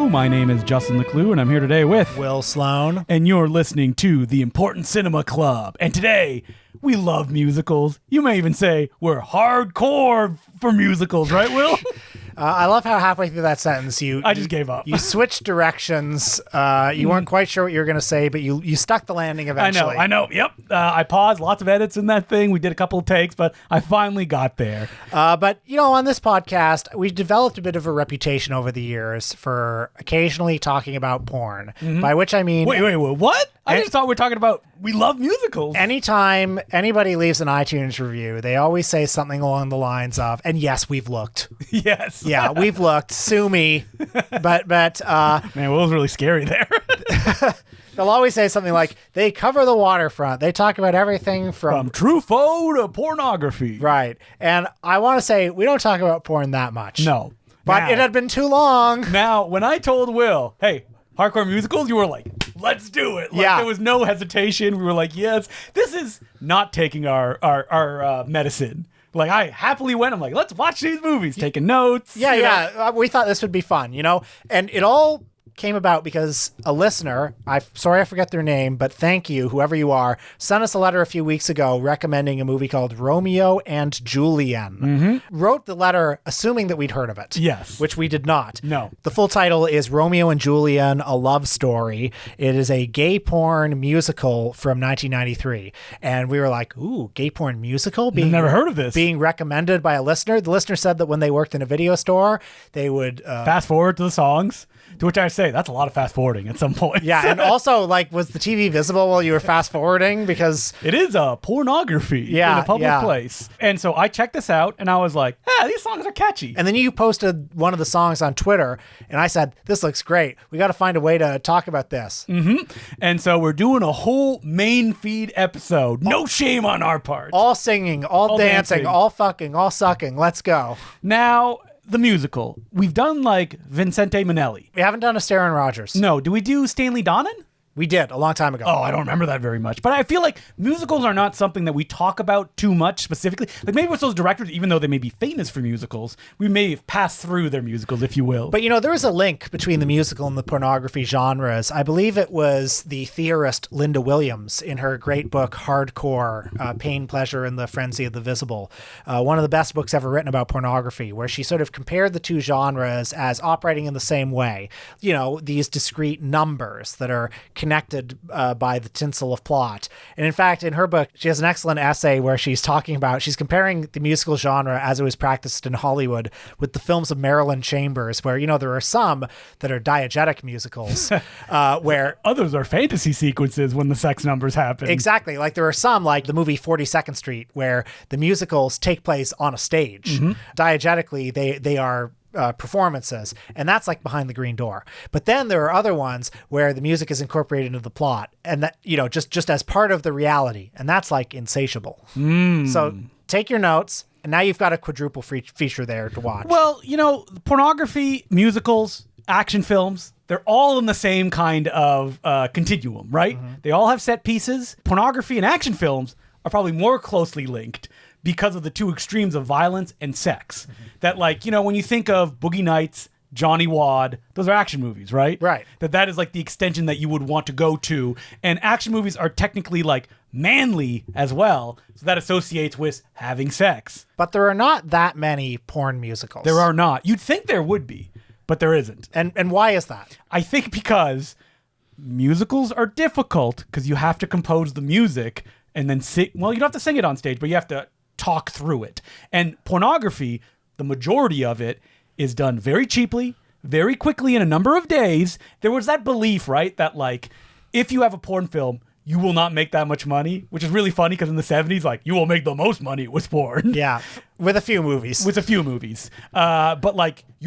Hello, my name is Justin Leclue, and I'm here today with Will Sloan. And you're listening to the Important Cinema Club. And today, we love musicals. You may even say we're hardcore for musicals, right, Will? I love how halfway through that sentence I just gave up. You switched directions. You weren't quite sure what you were going to say, but you stuck the landing eventually. I know. Yep. I paused. Lots of edits in that thing. We did a couple of takes, but I finally got there. But, on this podcast, we've developed a bit of a reputation over the years for occasionally talking about porn, by which I mean... Wait, what? I just thought we were talking about we love musicals. Anytime anybody leaves an iTunes review, they always say something along the lines of, and yes, we've looked. Yes. Yeah, we've looked. Sue me. But man, Will was really scary there. They'll always say something like, they cover the waterfront. They talk about everything from Truffaut to pornography. Right. And I want to say, we don't talk about porn that much. No. But it had been too long. Now, when I told Will, hey, hardcore musicals, you were like, let's do it. There was no hesitation. We were like, yes, this is not taking our medicine. Like, I happily went. I'm like, let's watch these movies, taking notes. Yeah. We thought this would be fun, And it all came about because a listener, sorry I forget their name, but thank you, whoever you are, sent us a letter a few weeks ago recommending a movie called Romeo and Julian. Wrote the letter assuming that we'd heard of it. Yes. Which we did not. No. The full title is Romeo and Julian, A Love Story. It is a gay porn musical from 1993. And we were like, ooh, gay porn musical? I've never heard of this. Being recommended by a listener. The listener said that when they worked in a video store, they would... fast forward to the songs. To which I say, that's a lot of fast forwarding at some point. Yeah, and also, was the TV visible while you were fast forwarding? Because it is a pornography in a public place. And so I checked this out, and I was like, these songs are catchy. And then you posted one of the songs on Twitter, and I said, this looks great. We got to find a way to talk about this. And so we're doing a whole main feed episode. No shame on our part. All singing, all dancing, all fucking, all sucking. Let's go. Now... the musical. We've done like Vincente Minnelli. We haven't done Astaire Rogers. No. Do we do Stanley Donen? We did a long time ago. Oh, I don't remember that very much. But I feel like musicals are not something that we talk about too much specifically. Like maybe with those directors, even though they may be famous for musicals, we may have passed through their musicals, if you will. But there is a link between the musical and the pornography genres. I believe it was the theorist Linda Williams in her great book, Hardcore, Pain, Pleasure, and the Frenzy of the Visible. One of the best books ever written about pornography, where she sort of compared the two genres as operating in the same way. These discrete numbers that are connected by the tinsel of plot. And in fact, in her book, she has an excellent essay where she's comparing the musical genre as it was practiced in Hollywood with the films of Marilyn Chambers, where, there are some that are diegetic musicals, where others are fantasy sequences when the sex numbers happen. Exactly. Like there are some, like the movie 42nd Street, where the musicals take place on a stage. Diegetically, they are performances, and that's like Behind the Green Door. But then there are other ones where the music is incorporated into the plot, and that just as part of the reality, and that's like Insatiable. So take your notes, and now you've got a quadruple feature there to watch. Well, pornography, musicals, action films, they're all in the same kind of continuum, right? They all have set pieces. Pornography and action films are probably more closely linked because of the two extremes of violence and sex. That when you think of Boogie Nights, Johnny Wad, those are action movies, right? Right. That is like the extension that you would want to go to. And action movies are technically like manly as well. So that associates with having sex. But there are not that many porn musicals. There are not. You'd think there would be, but there isn't. And why is that? I think because musicals are difficult because you have to compose the music and then sing. Well, you don't have to sing it on stage, but you have to talk through it. And pornography, the majority of it is done very cheaply, very quickly in a number of days. There was that belief, right, that if you have a porn film, you will not make that much money, which is really funny because in the 70s, you will make the most money with porn. Yeah, with a few movies. But you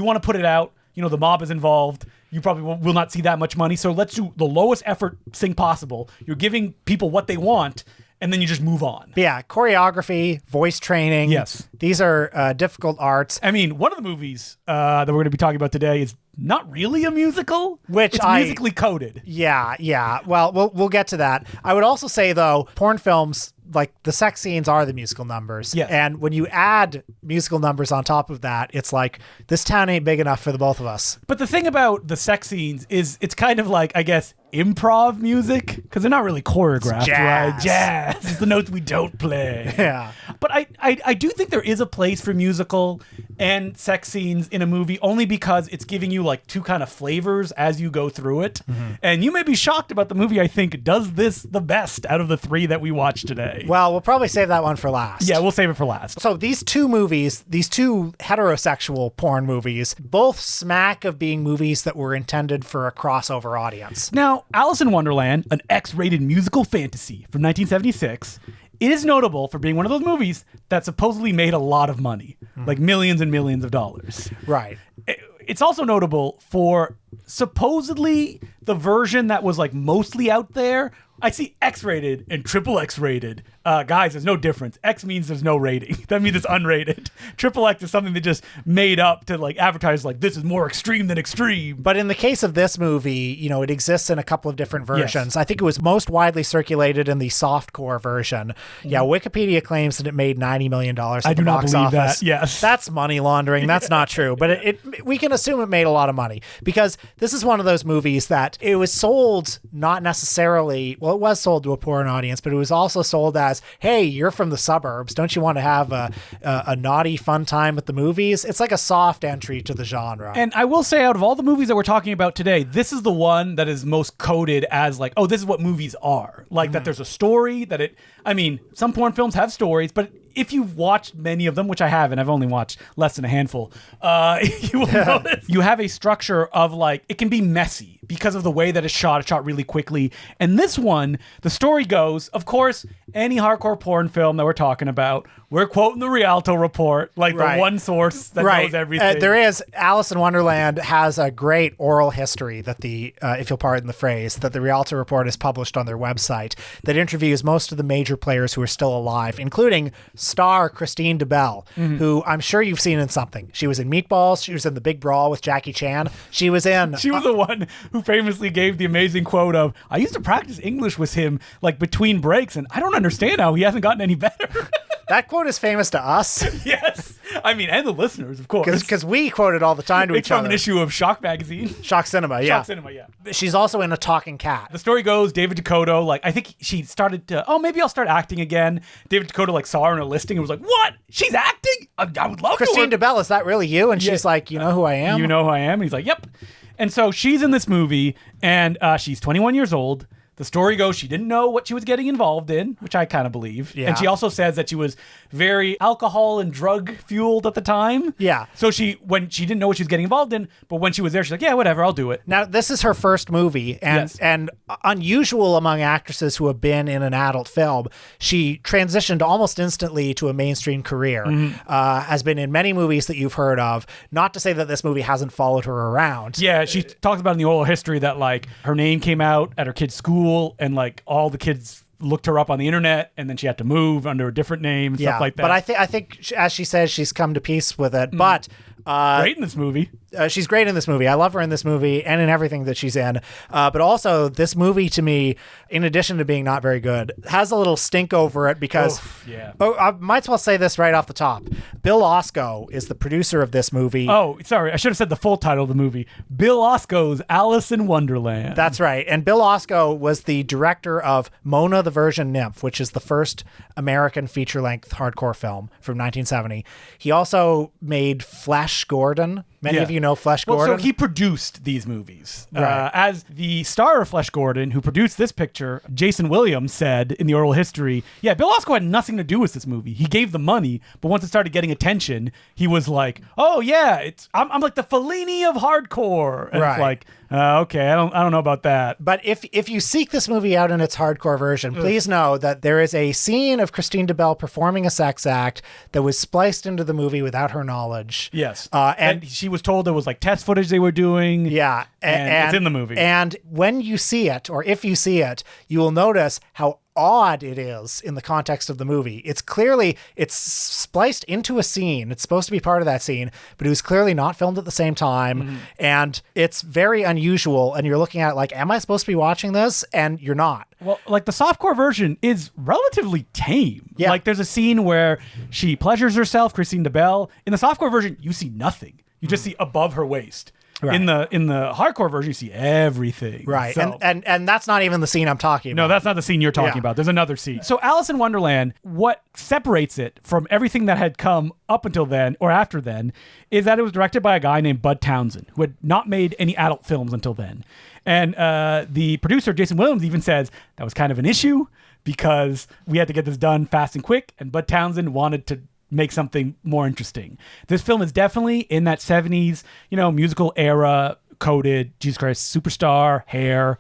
want to put it out, the mob is involved. You probably will not see that much money. So let's do the lowest effort thing possible. You're giving people what they want, and then you just move on. But yeah, choreography, voice training. Yes. These are difficult arts. I mean, one of the movies that we're going to be talking about today is not really a musical. It's musically coded. Yeah. Well, we'll get to that. I would also say, though, porn films, like the sex scenes are the musical numbers. Yes. And when you add musical numbers on top of that, it's like this town ain't big enough for the both of us. But the thing about the sex scenes is it's kind of like, I guess, improv music, because they're not really choreographed, jazz. right? Jazz is the notes we don't play. Yeah. But I do think there is a place for musical and sex scenes in a movie, only because it's giving you like two kind of flavors as you go through it. And you may be shocked about the movie I think does this the best out of the three that we watched today. Well, we'll probably save that one for last. Yeah, we'll save it for last. So these two movies, these two heterosexual porn movies, both smack of being movies that were intended for a crossover audience. Now, Alice in Wonderland, an X-rated musical fantasy from 1976, it is notable for being one of those movies that supposedly made a lot of money, like millions and millions of dollars. Right. It's also notable for supposedly the version that was like mostly out there. I see X-rated and triple X-rated. Guys, there's no difference. X means there's no rating. That means it's unrated. Triple X is something they just made up to like advertise like this is more extreme than extreme. But in the case of this movie, you know, it exists in a couple of different versions. Yes. I think it was most widely circulated in the softcore version. Yeah, Wikipedia claims that it made $90 million at I the do not box believe office. that. Yes. That's money laundering. That's not true. But we can assume it made a lot of money because this is one of those movies that it was sold not necessarily, well, it was sold to a porn audience, but it was also sold as, hey, you're from the suburbs. Don't you want to have a naughty fun time at the movies? It's like a soft entry to the genre. And I will say, out of all the movies that we're talking about today, this is the one that is most coded as like, oh, this is what movies are. Like that there's a story I mean, some porn films have stories, but if you've watched many of them, which I haven't, I've only watched less than a handful, you will notice you have a structure of like, it can be messy because of the way that it's shot really quickly. And this one, the story goes, of course, any hardcore porn film that we're talking about, we're quoting the Rialto report, like the one source that knows everything. There is. Alice in Wonderland has a great oral history that if you'll pardon the phrase, that the Rialto report has published on their website that interviews most of the major players who are still alive, including star Christine DeBelle, who I'm sure you've seen in something. She was in Meatballs. She was in The Big Brawl with Jackie Chan. She was the one who famously gave the amazing quote of, I used to practice English with him like between breaks, and I don't understand how he hasn't gotten any better. That quote is famous to us. Yes. I mean, and the listeners, of course. Because we quote it all the time to each other. It's from an issue of Shock Magazine. Shock Cinema, yeah. Shock Cinema, yeah. She's also in A Talking Cat. The story goes, David Dakota, like, I think she started to, maybe I'll start acting again. David Dakota, like, saw her in a listing and was like, what? She's acting? I would love Christine to. DeBelle, is that really you? And she's like, you know who I am? You know who I am? And he's like, yep. And so she's in this movie, and she's 21 years old. The story goes she didn't know what she was getting involved in, which I kind of believe. Yeah. And she also says that she was very alcohol and drug fueled at the time. Yeah. So when she didn't know what she was getting involved in, but when she was there, she's like, yeah, whatever, I'll do it. Now, this is her first movie, and unusual among actresses who have been in an adult film. She transitioned almost instantly to a mainstream career, has been in many movies that you've heard of. Not to say that this movie hasn't followed her around. Yeah, she talks about in the oral history that like her name came out at her kid's school, and like all the kids looked her up on the internet, and then she had to move under a different name and stuff like that. But I think as she says, she's come to peace with it. But great in this movie. She's great in this movie. I love her in this movie and in everything that she's in. But also, this movie to me, in addition to being not very good, has a little stink over it because I might as well say this right off the top. Bill Osco is the producer of this movie. Oh, sorry. I should have said the full title of the movie. Bill Osco's Alice in Wonderland. That's right. And Bill Osco was the director of Mona the Virgin Nymph, which is the first American feature-length hardcore film from 1970. He also made Flesh Gordon. Many of you know Flesh Gordon. Well, so he produced these movies. Right. As the star of Flesh Gordon, who produced this picture, Jason Williams said in the oral history, Bill Osco had nothing to do with this movie. He gave the money, but once it started getting attention, he was like, oh yeah, I'm like the Fellini of hardcore. And it's like, okay, I don't know about that. But if you seek this movie out in its hardcore version, please know that there is a scene of Christine DeBelle performing a sex act that was spliced into the movie without her knowledge. Yes. And she was told there was like test footage they were doing. Yeah. And it's in the movie. And when you see it, or if you see it, you will notice how odd it is in the context of the movie. It's spliced into a scene. It's supposed to be part of that scene, but it was clearly not filmed at the same time. And it's very unusual. And you're looking at it like, am I supposed to be watching this? And you're not. Well, like the softcore version is relatively tame. Yeah. Like there's a scene where she pleasures herself, Christine DeBelle. In the softcore version, you see nothing. You just see above her waist. Right. In the hardcore version, you see everything. Right. So, And that's not even the scene I'm talking about. no, that's not the scene you're talking about. There's another scene. So Alice in Wonderland, what separates it from everything that had come up until then or after then is that it was directed by a guy named Bud Townsend, who had not made any adult films until then. And the producer, Jason Williams, even says that was kind of an issue because we had to get this done fast and quick, and Bud Townsend wanted to make something more interesting. This film is definitely in that 70s, musical era coded, Jesus Christ, superstar, hair.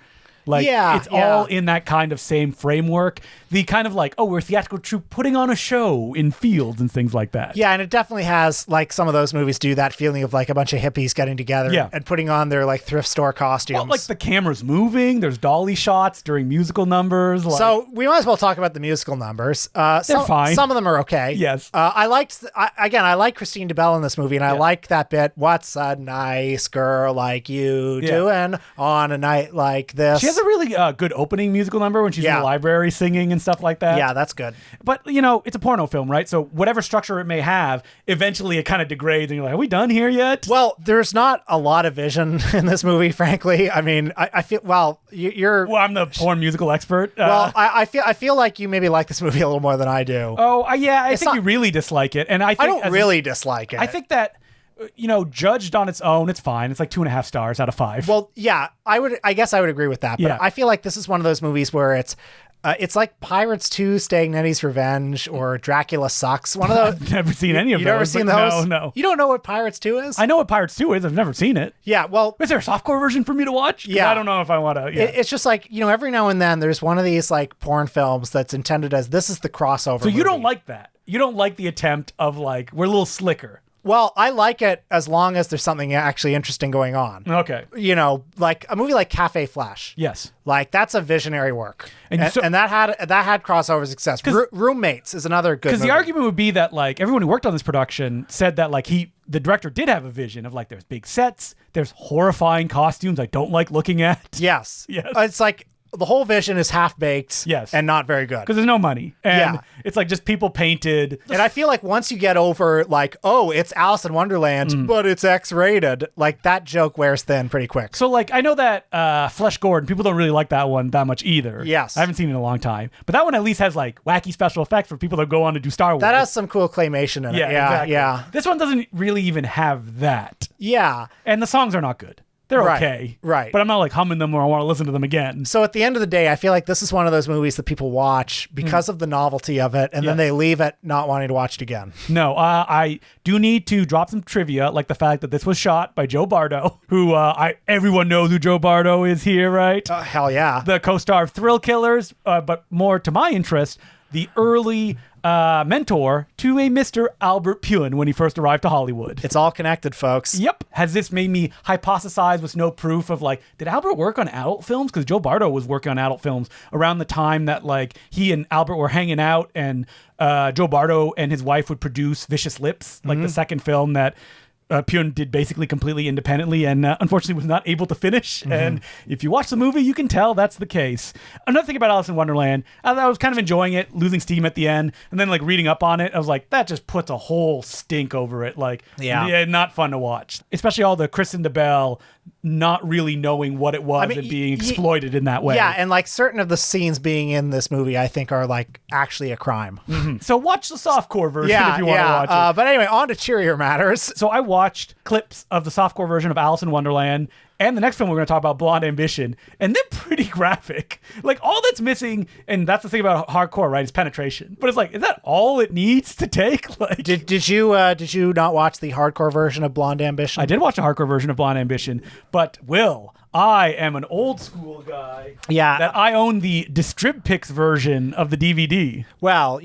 Like, it's all in that kind of same framework. The kind of like, oh, we're a theatrical troupe putting on a show in fields and things like that. Yeah, and it definitely has, like some of those movies do, that feeling of like a bunch of hippies getting together and putting on their like thrift store costumes. Well, like the camera's moving, there's dolly shots during musical numbers. Like, so we might as well talk about the musical numbers. They're fine. Some of them are okay. Yes. I like Christine DeBelle in this movie, and I like that bit, what's a nice girl like you doing on a night like this? She has a really good opening musical number when she's in the library singing and stuff like that. Yeah, that's good. But, it's a porno film, right? So whatever structure it may have, eventually it kind of degrades and you're like, are we done here yet? Well, there's not a lot of vision in this movie, frankly. I mean, I feel, you're... Well, I'm the porn musical expert. I feel like you maybe like this movie a little more than I do. Oh, yeah, I think you really dislike it. And I don't really dislike it. I think that... judged on its own, it's fine. It's like 2.5 stars out of 5. Well, yeah, I guess I would agree with that. But I feel like this is one of those movies where it's like Pirates 2, Stag Netty's Revenge, or Dracula Sucks. One of those. I've never seen any of those. You've never seen those? No. You don't know what Pirates 2 is? I know what Pirates 2 is. I've never seen it. Yeah, well... Is there a softcore version for me to watch? Yeah. I don't know if I want to. Yeah. It's just like, every now and then there's one of these like porn films that's intended as, this is the crossover So you movie. don't like that? You don't like the attempt of like, we're a little slicker. Well, I like it as long as there's something actually interesting going on. Okay. Like a movie like Cafe Flash. Yes. Like that's a visionary work. And that had crossover success. Roommates is another good movie. Because the argument would be that like everyone who worked on this production said that like the director did have a vision of like there's big sets, there's horrifying costumes I don't like looking at. Yes. Yes. It's like the whole vision is half-baked and not very good. Because there's no money. And it's like just people painted. And I feel like once you get over like, oh, it's Alice in Wonderland, but it's X-rated, like that joke wears thin pretty quick. So like I know that Flesh Gordon, people don't really like that one that much either. Yes. I haven't seen it in a long time. But that one at least has like wacky special effects for people that go on to do Star Wars. That has some cool claymation in it. Yeah, exactly. Yeah. This one doesn't really even have that. Yeah. And the songs are not good. They're okay. Right. But I'm not like humming them or I want to listen to them again. So at the end of the day, I feel like this is one of those movies that people watch because of the novelty of it, and then they leave it not wanting to watch it again. No, I do need to drop some trivia, like the fact that this was shot by Joe Bardo, who everyone knows who Joe Bardo is here, right? Hell yeah. The co-star of Thrill Killers, but more to my interest, the early mentor to a Mr. Albert Puin when he first arrived to Hollywood. It's all connected, folks. Yep. Has this made me hypothesize with no proof of like, did Albert work on adult films? Because Joe Bardo was working on adult films around the time that like he and Albert were hanging out, and Joe Bardo and his wife would produce Vicious Lips, like the second film that Puin did basically completely independently and unfortunately was not able to finish. And if you watch the movie, you can tell that's the case. Another thing about Alice in Wonderland, I was kind of enjoying it, losing steam at the end, and then like reading up on it, I was like, that just puts a whole stink over it. Like, not fun to watch. Especially all the Kristen DeBelle not really knowing what it was and being exploited in that way. Yeah, and like certain of the scenes being in this movie, I think are like actually a crime. So watch the softcore version if you want to watch it. But anyway, on to cheerier matters. So I watched clips of the softcore version of Alice in Wonderland and the next film we're going to talk about, Blonde Ambition, and they're pretty graphic. Like, all that's missing, and that's the thing about hardcore, right, is penetration. But it's like, is that all it needs to take? Like, did you not watch the hardcore version of Blonde Ambition? I did watch a hardcore version of Blonde Ambition, but I am an old school guy. Yeah. That I own the Distribpix version of the DVD. Well,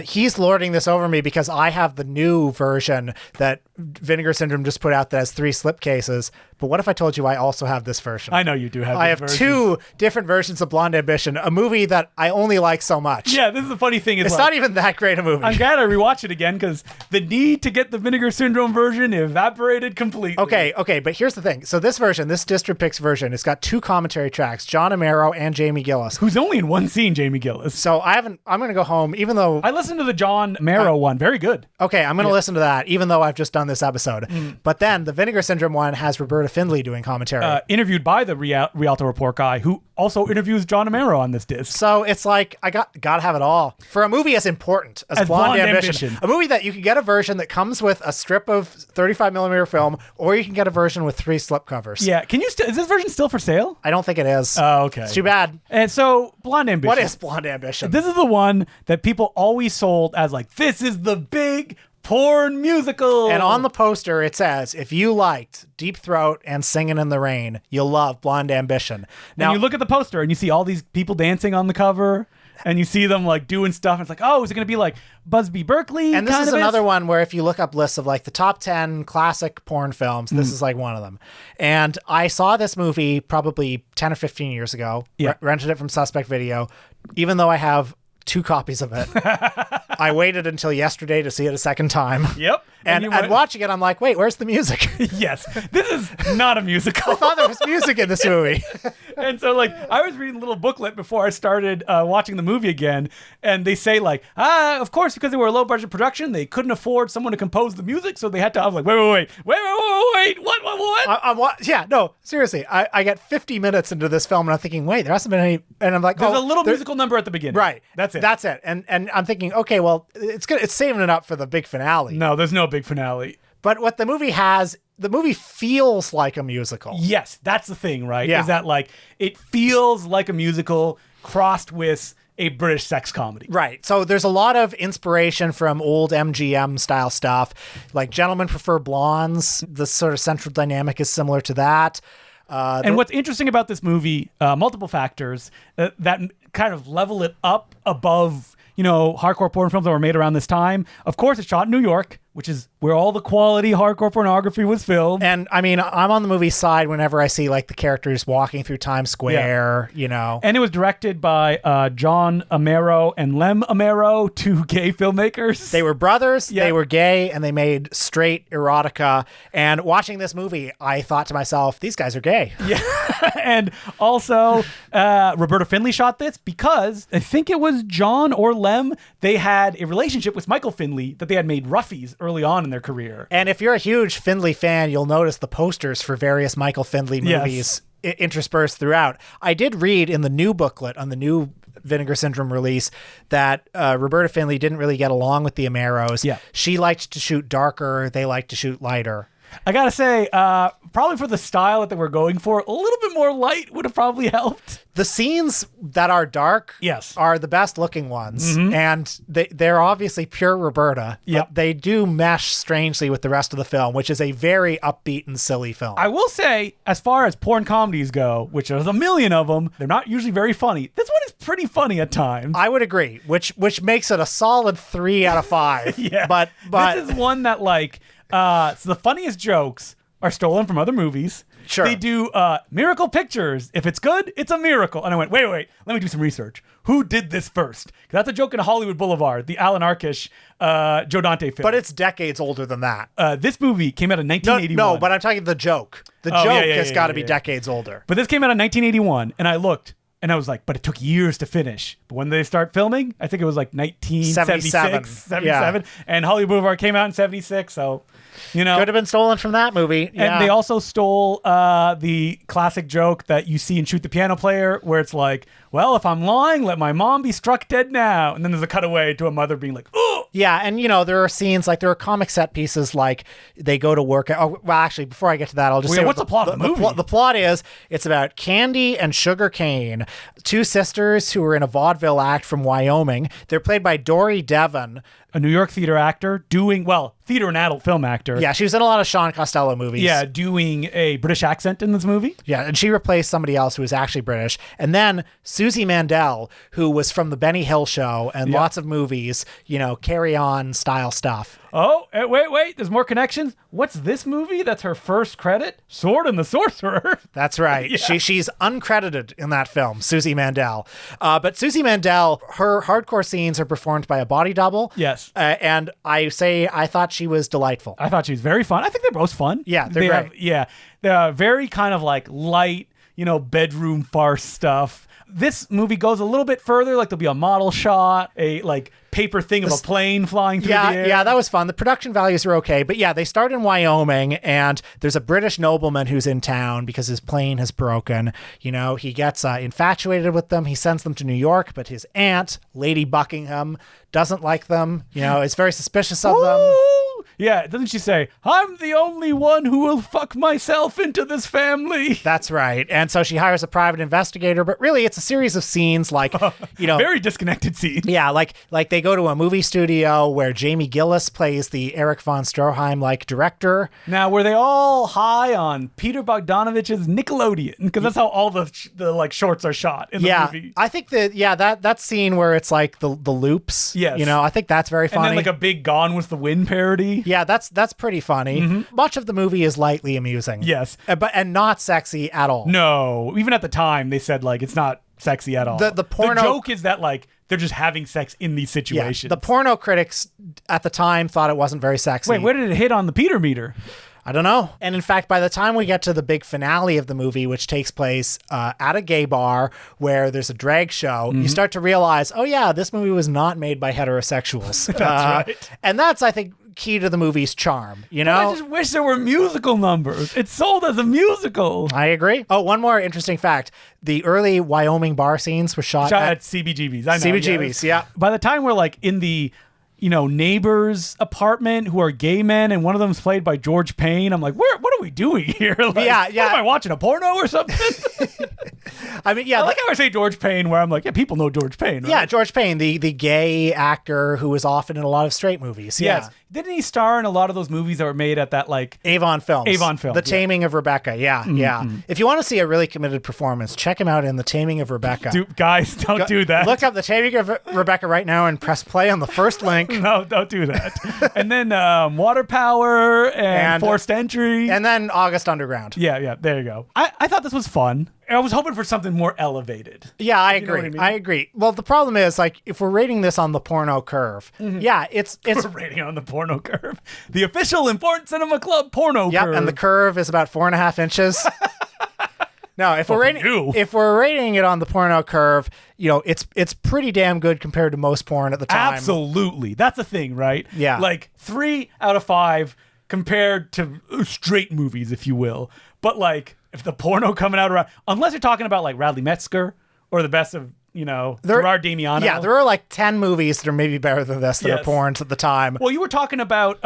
he's lording this over me because I have the new version that Vinegar Syndrome just put out that has 3 slipcases. But what if I told you I also have this version? I know you do have. I this have version. 2 different versions of Blonde Ambition, a movie that I only like so much. Yeah, this is the funny thing. It's not even that great a movie. I'm glad I rewatched it again because the need to get the Vinegar Syndrome version evaporated completely. Okay, but here's the thing. So this version, this District Picks version, it's got 2 commentary tracks, John Amaro and Jamie Gillis. Who's only in one scene, Jamie Gillis. So I'm going to go home, even though... I listened to the John Amaro one. Very good. Okay, I'm going to listen to that, even though I've just done this episode. But then the Vinegar Syndrome one has Roberta Findlay doing commentary. Interviewed by the Rialto Report guy who also interviews John Amaro on this disc. So it's like, I gotta have it all. For a movie as important as Blonde Ambition, a movie that you can get a version that comes with a strip of 35mm film, or you can get a version with 3 slipcovers. Yeah, can you is this version still for sale? I don't think it is. Oh, okay. It's too bad. And so, Blonde Ambition. What is Blonde Ambition? This is the one that people always sold as like, this is the big porn musical. And on the poster, it says, if you liked Deep Throat and Singin' in the Rain, you'll love Blonde Ambition. Now, you look at the poster and you see all these people dancing on the cover and you see them like doing stuff. And it's like, oh, is it going to be like Busby Berkeley? And this is another one where if you look up lists of like the top 10 classic porn films, this is like one of them. And I saw this movie probably 10 or 15 years ago, rented it from Suspect Video, even though I have 2 copies of it. I waited until yesterday to see it a second time. Yep. And watching it, I'm like, wait, where's the music? Yes. This is not a musical. I thought there was music in this movie. And so, like, I was reading a little booklet before I started watching the movie again, and they say, like, of course, because they were a low-budget production, they couldn't afford someone to compose the music, so they had to, I was like, wait, what? Yeah, no, seriously. I get 50 minutes into this film, and I'm thinking, wait, there hasn't been any, and I'm like, there's a little musical number at the beginning. Right. That's it. That's it. And I'm thinking, okay, well, it's saving it up for the big finale. No, there's no big finale. But what the movie has, the movie feels like a musical. Yes, that's the thing, right? Yeah. Is that like it feels like a musical crossed with a British sex comedy. Right. So there's a lot of inspiration from old MGM style stuff. Like Gentlemen Prefer Blondes. The sort of central dynamic is similar to that. And what's interesting about this movie, multiple factors that kind of level it up above, hardcore porn films that were made around this time. Of course, it's shot in New York, which is where all the quality hardcore pornography was filmed. And I mean, I'm on the movie side whenever I see like the characters walking through Times Square, And it was directed by John Amaro and Lem Amaro, 2 gay filmmakers. They were brothers, they were gay, and they made straight erotica. And watching this movie, I thought to myself, these guys are gay. Yeah. And also, Roberta Findlay shot this because I think it was John or Lem. They had a relationship with Michael Findlay that they had made roughies early on in their career. And if you're a huge Findlay fan, you'll notice the posters for various Michael Findlay movies interspersed throughout. I did read in the new booklet on the new Vinegar Syndrome release that Roberta Findlay didn't really get along with the Amaros. Yeah. She liked to shoot darker. They liked to shoot lighter. I gotta say, probably for the style that they were going for, a little bit more light would have probably helped. The scenes that are dark are the best looking ones. Mm-hmm. And they're obviously pure Roberta. Yep. But they do mesh strangely with the rest of the film, which is a very upbeat and silly film. I will say, as far as porn comedies go, which there's a million of them, they're not usually very funny. This one is pretty funny at times. I would agree, which makes it a solid 3 out of 5. Yeah. But this is one that so the funniest jokes are stolen from other movies. Sure. They do miracle pictures. If it's good, it's a miracle. And I went, wait, let me do some research. Who did this first? 'Cause that's a joke in Hollywood Boulevard, the Alan Arkish, Joe Dante film. But it's decades older than that. This movie came out in 1981. No, but I'm talking the joke. The joke has got to be decades older. But this came out in 1981, and I looked, and I was like, but it took years to finish. But when they start filming, I think it was like 1976, 77. And Hollywood Boulevard came out in 76, so... Could have been stolen from that movie. And they also stole the classic joke that you see in Shoot the Piano Player, where it's like, well, if I'm lying, let my mom be struck dead now. And then there's a cutaway to a mother being like, oh. Yeah, and there are scenes, like there are comic set pieces, like they go to work. Actually, before I get to that, I'll just say what's the plot of the movie? The plot is, it's about Candy and Sugar Cane, 2 sisters who are in a vaudeville act from Wyoming. They're played by Dory Devon, a New York theater actor doing, theater and adult film actor. Yeah, she was in a lot of Sean Costello movies. Yeah, doing a British accent in this movie. Yeah, and she replaced somebody else who was actually British. And then Susie Mandel, who was from The Benny Hill Show and lots of movies, Carry On style stuff. Oh, wait, there's more connections. What's this movie? That's her first credit? Sword and the Sorcerer. That's right. Yeah. She's uncredited in that film, Susie Mandel. But Susie Mandel, her hardcore scenes are performed by a body double. Yes. And I thought she was delightful. I thought she was very fun. I think they're both fun. Yeah, they're great. They're very kind of like light, bedroom farce stuff. This movie goes a little bit further. Like there'll be a model shot, a like paper thing of a plane flying through the air. Yeah, that was fun. The production values are okay. But yeah, they start in Wyoming and there's a British nobleman who's in town because his plane has broken. He gets infatuated with them. He sends them to New York, but his aunt, Lady Buckingham, doesn't like them. Is very suspicious of them. Yeah, doesn't she say, I'm the only one who will fuck myself into this family? That's right. And so she hires a private investigator, but really it's a series of scenes like, very disconnected scenes. Yeah, like they go to a movie studio where Jamie Gillis plays the Erich von Stroheim-like director. Now, were they all high on Peter Bogdanovich's Nickelodeon? Because that's how all the like shorts are shot in the movie. I think that scene where it's like the loops. Yes. I think that's very funny. And then like a big Gone with the Wind parody. Yeah, that's pretty funny. Mm-hmm. Much of the movie is lightly amusing. Yes. And not sexy at all. No. Even at the time, they said, like, it's not sexy at all. The porno... The joke is that, like, they're just having sex in these situations. Yeah, the porno critics at the time thought it wasn't very sexy. Wait, where did it hit on the Peter meter? I don't know. And in fact, by the time we get to the big finale of the movie, which takes place at a gay bar where there's a drag show, you start to realize, oh yeah, this movie was not made by heterosexuals. That's right. And that's, I think, key to the movie's charm, I just wish there were musical numbers. It's sold as a musical. I agree. Oh, one more interesting fact. The early Wyoming bar scenes were shot at CBGB's. I know. CBGB's, yeah. By the time we're like in the neighbor's apartment who are gay men, and one of them is played by George Payne. I'm like, what are we doing here? Like, yeah. What, am I watching a porno or something? I mean, yeah. I like how I say George Payne, where I'm like, yeah, people know George Payne, right? Yeah, George Payne, the gay actor who was often in a lot of straight movies. Yes. Yeah. Didn't he star in a lot of those movies that were made at that, like... Avon Films. The Taming of Rebecca. Yeah, yeah. If you want to see a really committed performance, check him out in The Taming of Rebecca. Guys, don't do that. Look up The Taming of Rebecca right now and press play on the first link. No, don't do that. And then Water Power and Forced Entry. And then August Underground. Yeah, there you go. I thought this was fun. I was hoping for something more elevated. Yeah, I agree. I agree. Well, the problem is, like, if we're rating this on the porno curve, it's we're rating on the porno curve. The official Important Cinema Club porno curve. Yep, and the curve is about 4.5 inches. No, if we're rating it on the porno curve, it's pretty damn good compared to most porn at the time. Absolutely. That's the thing, right? Yeah. Like 3 out of 5 compared to straight movies, if you will. But like, if the porno coming out around, unless you're talking about like Radley Metzger or the best of, Gerard Damiano. Yeah, there are like 10 movies that are maybe better than this that are porns at the time. Well, you were talking about,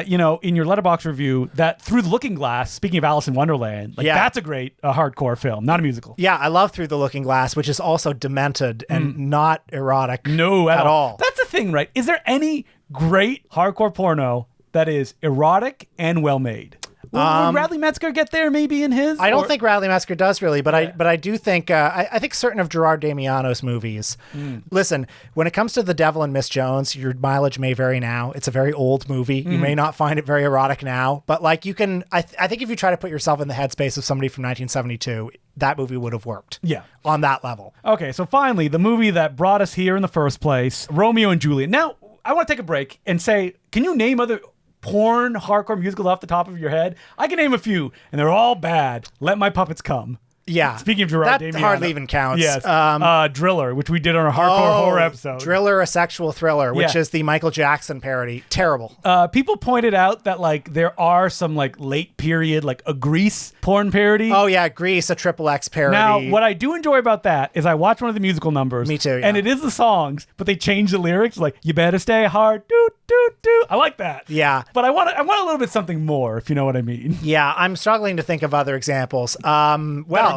in your Letterboxd review, that Through the Looking Glass, speaking of Alice in Wonderland, that's a great hardcore film, not a musical. Yeah, I love Through the Looking Glass, which is also demented and not erotic at all. That's the thing, right? Is there any great hardcore porno that is erotic and well-made? Would Radley Metzger get there maybe in his? I don't think Radley Metzger does really, but I do think I think certain of Gerard Damiano's movies. Listen, when it comes to The Devil and Miss Jones, your mileage may vary now. It's a very old movie. You may not find it very erotic now, but like you can. I think if you try to put yourself in the headspace of somebody from 1972, that movie would have worked. Yeah, on that level. Okay, so finally, the movie that brought us here in the first place, Romeo and Julian. Now, I want to take a break and say, can you name other porn hardcore musicals off the top of your head? I can name a few, and they're all bad. Let My Puppets Come. Yeah. Speaking of Gerard Damiano. That hardly even counts. Yes. Driller, which we did on our hardcore horror episode. Driller, A Sexual Thriller, which is the Michael Jackson parody. Terrible. People pointed out that like there are some like late period, like a Grease porn parody. Oh yeah, Grease, a XXX parody. Now, what I do enjoy about that is I watch one of the musical numbers. Me too, yeah. And it is the songs, but they change the lyrics, like, you better stay hard, do, do, do. I like that. Yeah. But I want a little bit something more, if you know what I mean. Yeah, I'm struggling to think of other examples.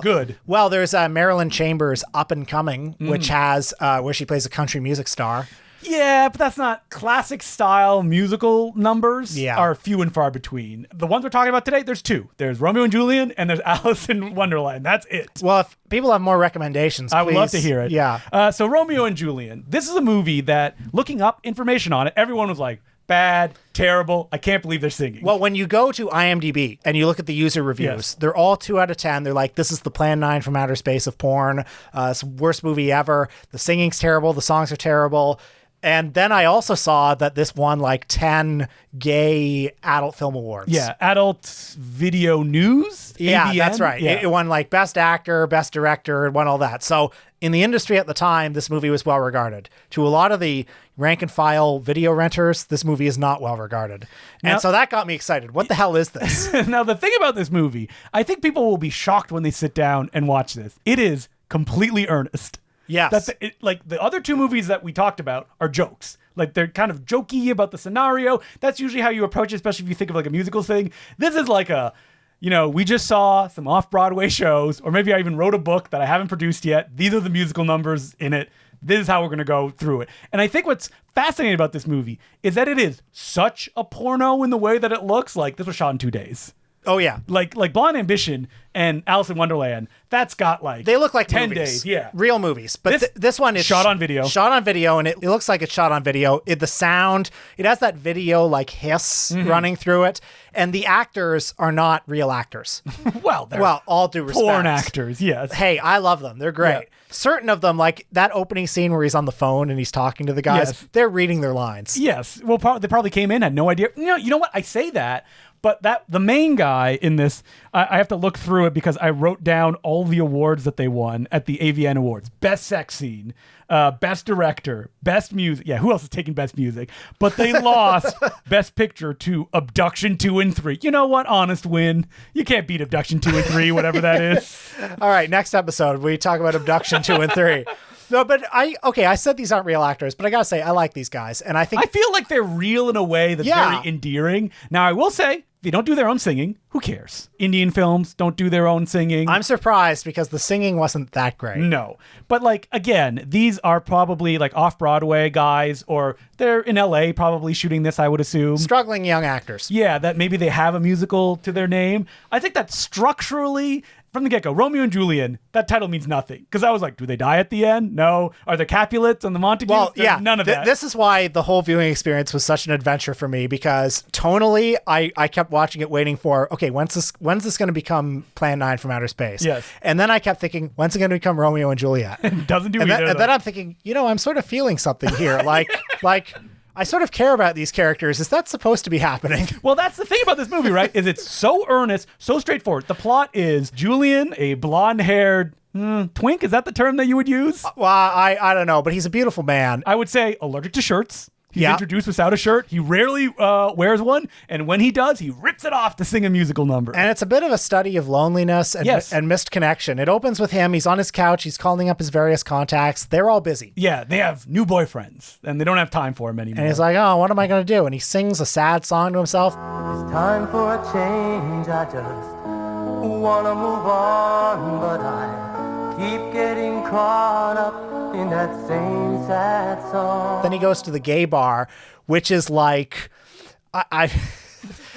Good. Well, there's Marilyn Chambers' Up and Coming, which has where she plays a country music star. Yeah, but that's not classic style musical numbers Yeah. are few and far between. The ones we're talking about today, there's two. There's Romeo and Julian and there's Alice in Wonderland. That's it. Well, if people have more recommendations, I would love to please. hear it. Yeah. So Romeo and Julian. This is a movie that, looking up information on it, everyone was like, bad, terrible. I can't believe they're singing. Well, when you go to IMDb and you look at the user reviews, Yes. they're all 2 out of 10. They're like, this is the Plan 9 from outer space of porn. It's the worst movie ever. The singing's terrible. The songs are terrible. And then I also saw that this won like 10 gay adult film awards. yeah, adult video news. Yeah, AVN? that's right. Yeah. It won like best actor, best director, it won all that. So in the industry at the time, this movie was well regarded. To a lot of the rank and file video renters, this movie is not well regarded. Now- And so that got me excited. What the hell is this? Now, the thing about this movie, I think people will be shocked when they sit down and watch this. It is completely earnest. Yes. Like the other two movies that we talked about are jokes. Like they're kind of jokey about the scenario. That's usually how you approach it, especially if you think of like a musical thing. This is like a, we just saw some off-Broadway shows, or maybe I even wrote a book that I haven't produced yet. These are the musical numbers in it. This is how we're going to go through it. And I think what's fascinating about this movie is that it is such a porno in the way that it looks. Like this was shot in 2 days. Oh, yeah. Like Blonde Ambition and Alice in Wonderland, that's got like They look like 10 movies. days. Yeah. Real movies. But this one is shot on video. Shot on video, and it looks like it's shot on video. The sound, it has that video like hiss running through it. And the actors are not real actors. Well, they're All due respect. porn actors, yes. Hey, I love them. They're great. Yeah. Certain of them, like that opening scene where he's on the phone and he's talking to the guys, Yes. they're reading their lines. Yes. Well, they probably came in, had no idea. You know what? I say that, but the main guy in this, I have to look through it because I wrote down all the awards that they won at the AVN Awards. Best sex scene, best director, best music. Yeah, who else is taking best music? But they lost best picture to Abduction 2 and 3. You know what? Honest win. You can't beat Abduction 2 and 3, whatever that is. All right, next episode, we talk about Abduction 2 and 3. No, but I said these aren't real actors, but I gotta say, I like these guys. And I think I feel like they're real in a way that's Yeah. very endearing. Now, I will say, if they don't do their own singing, who cares? Indian films don't do their own singing. I'm surprised because the singing wasn't that great. No. But like, again, these are probably like off-Broadway guys, or they're in LA probably shooting this, I would assume. Struggling young actors. Yeah, that maybe they have a musical to their name. I think that structurally, from the get-go, Romeo and Julian, that title means nothing. Because I was like, do they die at the end? No. Are there Capulets and the Montagues? Well, There's yeah, none of that. This is why the whole viewing experience was such an adventure for me, because tonally, I kept watching it waiting for, okay, when's this going to become Plan 9 from outer space? Yes. And then I kept thinking, when's it going to become Romeo and Juliet? Doesn't do and either. then, and then I'm thinking, I'm sort of feeling something here. like I sort of care about these characters. Is that supposed to be happening? Well, that's the thing about this movie, right? Is it's so earnest, so straightforward. The plot is Julian, a blonde-haired twink. Is that the term that you would use? Well, I don't know, but he's a beautiful man. I would say allergic to shirts. He's Yeah. introduced without a shirt. He rarely wears one. And when he does, he rips it off to sing a musical number. And it's a bit of a study of loneliness and, Yes. and missed connection. It opens with him. He's on his couch. He's calling up his various contacts. They're all busy. Yeah, they have new boyfriends, and they don't have time for him anymore. And he's like, oh, what am I going to do? And he sings a sad song to himself. It's time for a change. I just wanna move on, but I keep getting caught up in that same sad song. Then he goes to the gay bar, which is like, I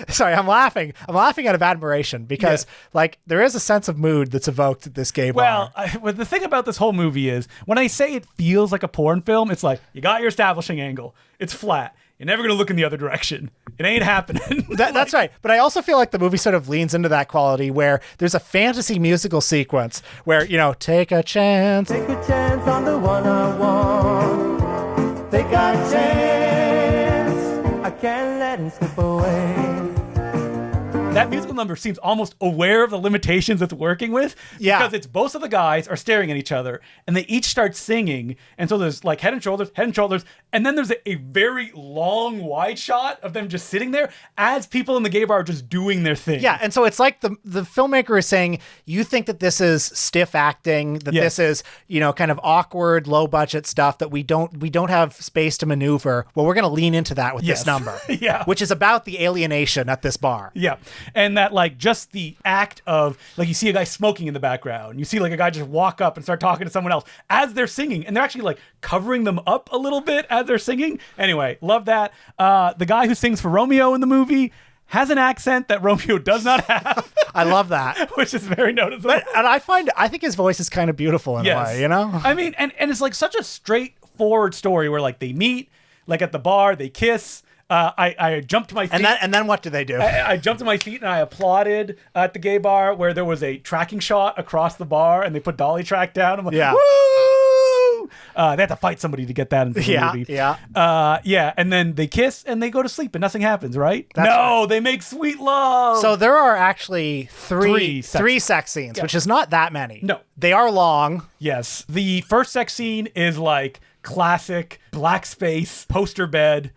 sorry, I'm laughing. I'm laughing out of admiration because like there is a sense of mood that's evoked at this gay bar. Well, the thing about this whole movie is when I say it feels like a porn film, it's like you got your establishing angle. It's flat. You're never going to look in the other direction. It ain't happening. That's right. But I also feel like the movie sort of leans into that quality where there's a fantasy musical sequence where, take a chance. Take a chance on the one I want. Take a chance. I can't let him slip away. That musical number seems almost aware of the limitations it's working with. Yeah. Because it's both of the guys are staring at each other and they each start singing. And so there's like head and shoulders. And then there's a very long wide shot of them just sitting there as people in the gay bar are just doing their thing. Yeah, and so it's like the filmmaker is saying, you think that this is stiff acting, that Yes. this is, kind of awkward, low budget stuff that we don't have space to maneuver. Well, we're going to lean into that with Yes. this number. Yeah. Which is about the alienation at this bar. Yeah. And that like just the act of like you see a guy smoking in the background. You see like a guy just walk up and start talking to someone else as they're singing. And they're actually like covering them up a little bit as as they're singing. Anyway, love that. The guy who sings for Romeo in the movie has an accent that Romeo does not have. I love that. Which is very noticeable. And I think his voice is kind of beautiful in a way, you know? I mean, and it's like such a straightforward story where like they meet, like at the bar, they kiss. I jumped to my feet. And then what do they do? I jumped to my feet and I applauded at the gay bar where there was a tracking shot across the bar and they put dolly track down. I'm like, Yeah. woo! They had to fight somebody to get that into the movie. Yeah. And then they kiss and they go to sleep and nothing happens, right? That's right. They make sweet love. So there are actually three sex sex scenes, which is not that many. No. They are long. Yes. The first sex scene is like classic black space, poster bed,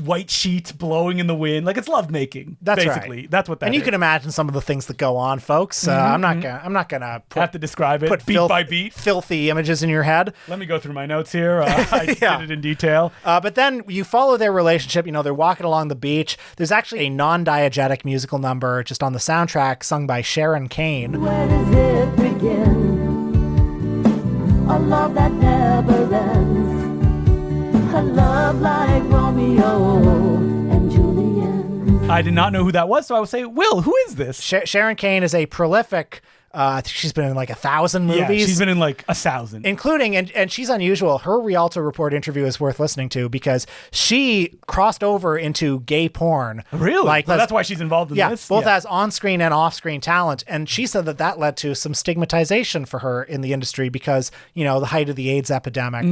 white sheets blowing in the wind, like it's lovemaking. That's basically right. That's what that is. And you can imagine some of the things that go on, folks. I'm not gonna have to describe it put beat by beat. Filthy images in your head. Let me go through my notes here. I did it in detail. But then you follow their relationship. They're walking along the beach. There's actually a non-diegetic musical number just on the soundtrack sung by Sharon Kane. Where does it begin? A love that never ends. A love like Romeo and Julian. I did not know who that was, so I would say, Will, who is this? Sharon Kane is a prolific. I think she's been in like 1,000 movies. Yeah, she's been in like 1,000. Including, and she's unusual. Her Rialto Report interview is worth listening to because she crossed over into gay porn. Really? Like that's why she's involved in this? Both as on-screen and off-screen talent. And she said that led to some stigmatization for her in the industry because, the height of the AIDS epidemic,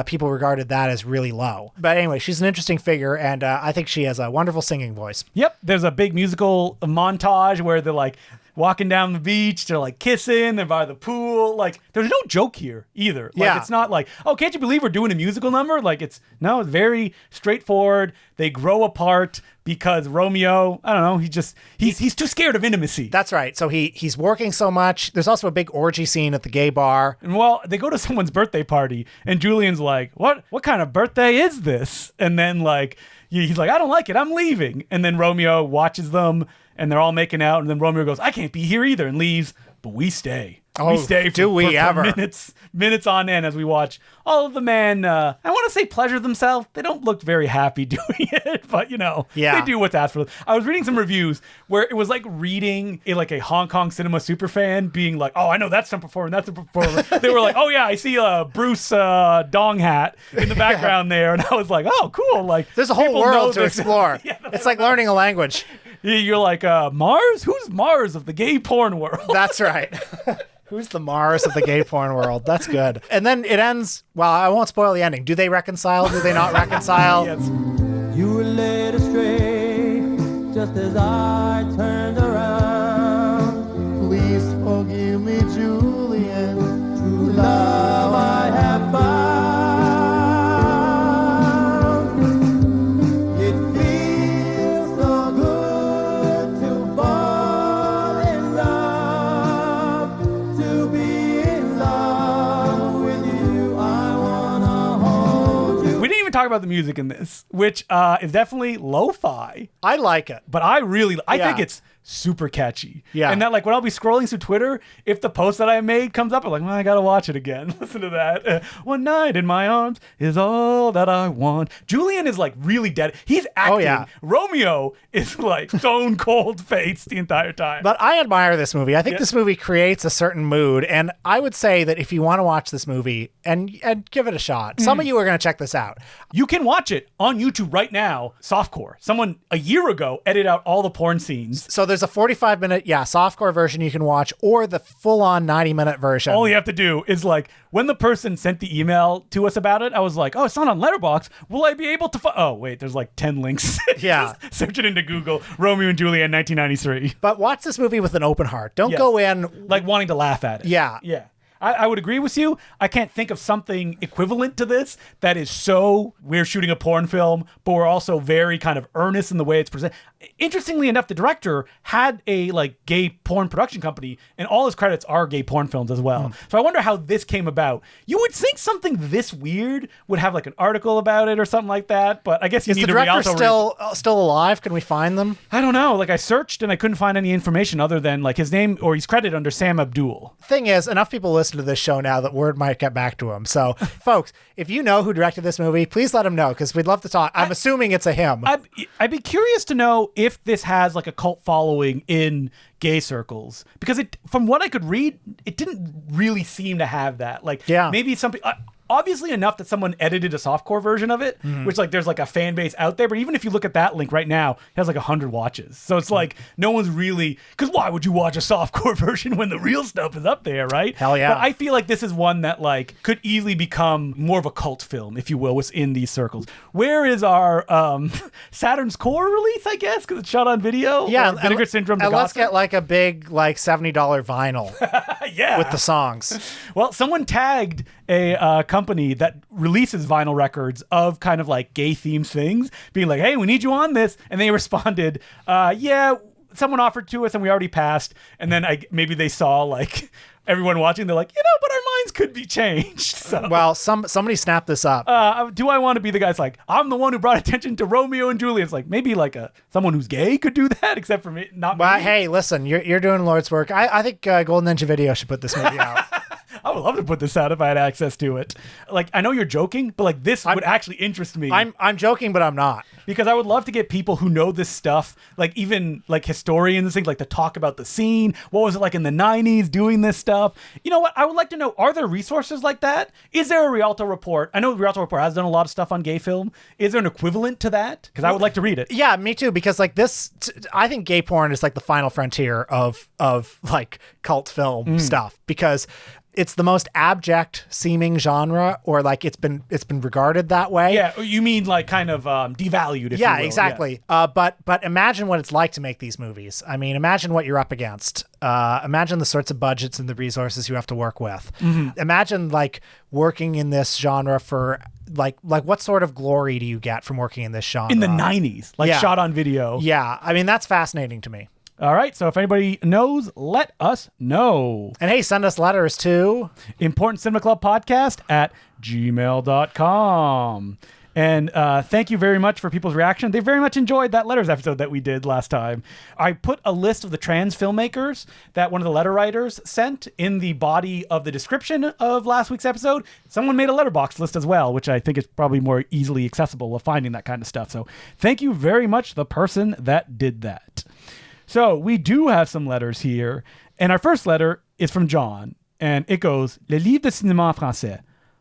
people regarded that as really low. But anyway, she's an interesting figure, and I think she has a wonderful singing voice. Yep. There's a big musical montage where they're like, walking down the beach, they're like kissing, they're by the pool. Like, there's no joke here either. Like, it's not like, oh, can't you believe we're doing a musical number? Like, it's very straightforward. They grow apart because Romeo, I don't know, he's too scared of intimacy. That's right. So he's working so much. There's also a big orgy scene at the gay bar. And they go to someone's birthday party, and Julian's like, what kind of birthday is this? And then like, he's like, I don't like it, I'm leaving. And then Romeo watches them, and they're all making out, and then Romeo goes, I can't be here either, and leaves, but we stay. We stay for minutes on end as we watch all of the men, I want to say pleasure themselves. They don't look very happy doing it, but they do what's asked for them. I was reading some reviews where it was like reading a Hong Kong cinema superfan being like, oh, I know that's some performer, that's a performer. They were like, oh yeah, I see a Bruce dong hat in the background there. And I was like, oh, cool. Like, there's a whole world to explore. It's like learning a language. You're like, Mars? Who's Mars of the gay porn world? That's right. Who's the Mars of the gay porn world? That's good. And then it ends, well, I won't spoil the ending. Do they reconcile? Do they not reconcile? Yes. You were led astray just as I turned around. Please forgive me, Julian. True love I have found. It feels so good to fall in love, to be in love with you. I wanna hold you. We didn't even talk about the music in this, which is definitely lo-fi. I like it. But I think it's super catchy. Yeah. And that, like, when I'll be scrolling through Twitter, if the post that I made comes up, I'm like, well, I gotta watch it again. Listen to that. One night in my arms is all that I want. Julian is like really dead. He's acting. Oh, yeah. Romeo is like stone cold face the entire time. But I admire this movie. I think this movie creates a certain mood. And I would say that if you want to watch this movie and give it a shot, some of you are going to check this out. You can watch it on YouTube right now, softcore. Someone a year ago edited out all the porn scenes. So there's a 45-minute, softcore version you can watch, or the full-on 90-minute version. All you have to do is, like, when the person sent the email to us about it, I was like, oh, it's not on Letterboxd. Will I be able to oh, wait, there's like 10 links. Yeah. Just search it into Google, Romeo and Julian, 1993. But watch this movie with an open heart. Don't go in... like wanting to laugh at it. Yeah. Yeah. I would agree with you. I can't think of something equivalent to this that is so, we're shooting a porn film, but we're also very kind of earnest in the way it's presented. Interestingly enough, the director had a like gay porn production company, and all his credits are gay porn films as well. So I wonder how this came about. You would think something this weird would have like an article about it or something like that, but I guess you Is need the a director Rialto still alive? Can we find them? I don't know. Like, I searched and I couldn't find any information other than like his name, or he's credited under Sam Abdul. Thing is, enough people listening listen to this show now that word might get back to him. So, folks, if you know who directed this movie, please let him know because we'd love to talk. I'm assuming it's a him. I'd be curious to know if this has like a cult following in gay circles because from what I could read, it didn't really seem to have that. Like, maybe something. Obviously enough that someone edited a softcore version of it, which like there's like a fan base out there. But even if you look at that link right now, it has like 100 watches. So it's like no one's really, because why would you watch a softcore version when the real stuff is up there, right? Hell yeah. But I feel like this is one that like could easily become more of a cult film, if you will, within these circles. Where is our Saturn's Core release, I guess, because it's shot on video? Yeah, Vinegar Syndrome. And let's get like a big like $70 vinyl yeah. with the songs. Well, someone tagged a company that releases vinyl records of kind of like gay themed things, being like, hey, we need you on this. And they responded, yeah, someone offered to us and we already passed. And then maybe they saw like everyone watching. They're like, but our minds could be changed. So, well, somebody snapped this up. do I want to be the guy that's like, I'm the one who brought attention to Romeo and Julian? It's like maybe like someone who's gay could do that, except for me, not well, me. Hey, listen, you're doing Lord's work. I think Golden Ninja Video should put this movie out. I would love to put this out if I had access to it. Like, I know you're joking, but like this would actually interest me. I'm joking, but I'm not. Because I would love to get people who know this stuff, like even like historians and things, like to talk about the scene. What was it like in the 90s doing this stuff? You know what? I would like to know, are there resources like that? Is there a Rialto Report? I know the Rialto Report has done a lot of stuff on gay film. Is there an equivalent to that? Because I would like to read it. Yeah, me too. Because like this, I think gay porn is like the final frontier of like cult film stuff. Because it's the most abject seeming genre, or like it's been regarded that way. Yeah, you mean like kind of devalued, if you will. Exactly. Yeah. But imagine what it's like to make these movies. I mean, imagine what you're up against. Imagine the sorts of budgets and the resources you have to work with. Mm-hmm. Imagine like working in this genre for like what sort of glory do you get from working in this genre? In the 90s, like shot on video. Yeah, I mean, that's fascinating to me. All right, so if anybody knows, let us know. And hey, send us letters to Important Cinema Club Podcast at gmail.com. And thank you very much for people's reaction. They very much enjoyed that letters episode that we did last time. I put a list of the trans filmmakers that one of the letter writers sent in the body of the description of last week's episode. Someone made a letterbox list as well, which I think is probably more easily accessible of finding that kind of stuff. So thank you very much, the person that did that. So we do have some letters here. And our first letter is from John. And it goes, Le livre de cinéma en français.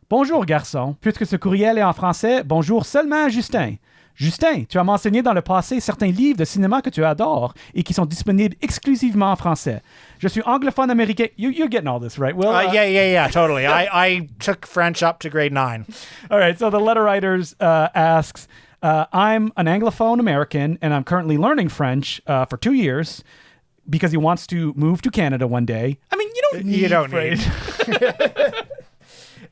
Bonjour, garçon. Puisque ce courriel est en français, bonjour seulement à Justin. Justin, tu as mentionné dans le passé certains livres de cinéma que tu adores et qui sont disponibles exclusivement en français. Je suis anglophone américain. You're getting all this, right, Will? Yeah, totally. I took French up to grade 9. All right, so the letter writers asks, I'm an Anglophone American, and I'm currently learning French for 2 years because he wants to move to Canada one day. I mean, you don't need.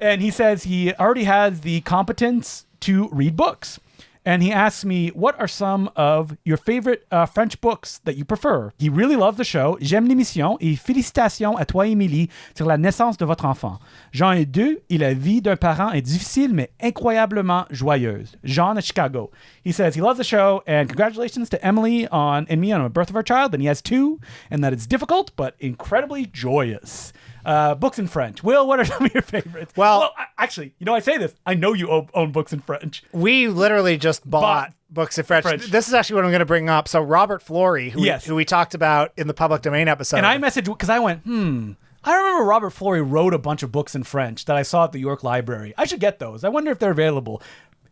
And he says he already has the competence to read books. And he asks me, what are some of your favorite French books that you prefer? He really loves the show. J'aime l'émission et félicitations à toi, Émilie, sur la naissance de votre enfant. J'en ai 2 et la vie d'un parent est difficile mais incroyablement joyeuse. Jean at Chicago. He says he loves the show and congratulations to Emily and me on the birth of our child. And he has 2 and that it's difficult but incredibly joyous. Books in French. Will, what are some of your favorites? Well, actually, I say this. I know you own books in French. We literally just bought books in French. This is actually what I'm going to bring up. So Robert Flory, who we talked about in the public domain episode. And I messaged, because I went, I remember Robert Flory wrote a bunch of books in French that I saw at the York Library. I should get those. I wonder if they're available.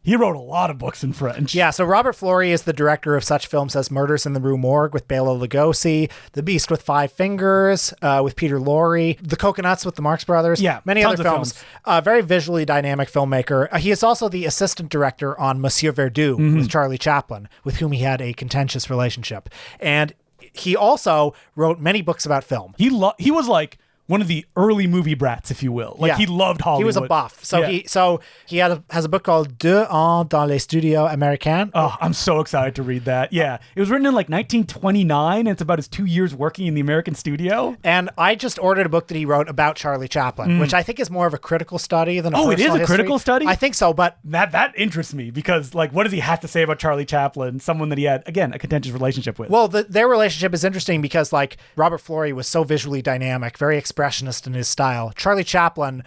He wrote a lot of books in French. Yeah, so Robert Flory is the director of such films as Murders in the Rue Morgue with Bela Lugosi, The Beast with Five Fingers with Peter Lorre, The Coconuts with the Marx Brothers, many other films. Very visually dynamic filmmaker. He is also the assistant director on Monsieur Verdoux with Charlie Chaplin, with whom he had a contentious relationship. And he also wrote many books about film. He was like one of the early movie brats, if you will. Like, he loved Hollywood. He was a buff. So he has a book called 2 ans dans les studios américains. Oh, I'm so excited to read that. Yeah. It was written in like 1929, and it's about his 2 years working in the American studio. And I just ordered a book that he wrote about Charlie Chaplin, which I think is more of a critical study than a personal history. It is a critical study? I think so, but that interests me because, like, what does he have to say about Charlie Chaplin, someone that he had, again, a contentious relationship with? Well, their relationship is interesting because, like, Robert Flory was so visually dynamic, very expressive, expressionist in his style. Charlie Chaplin,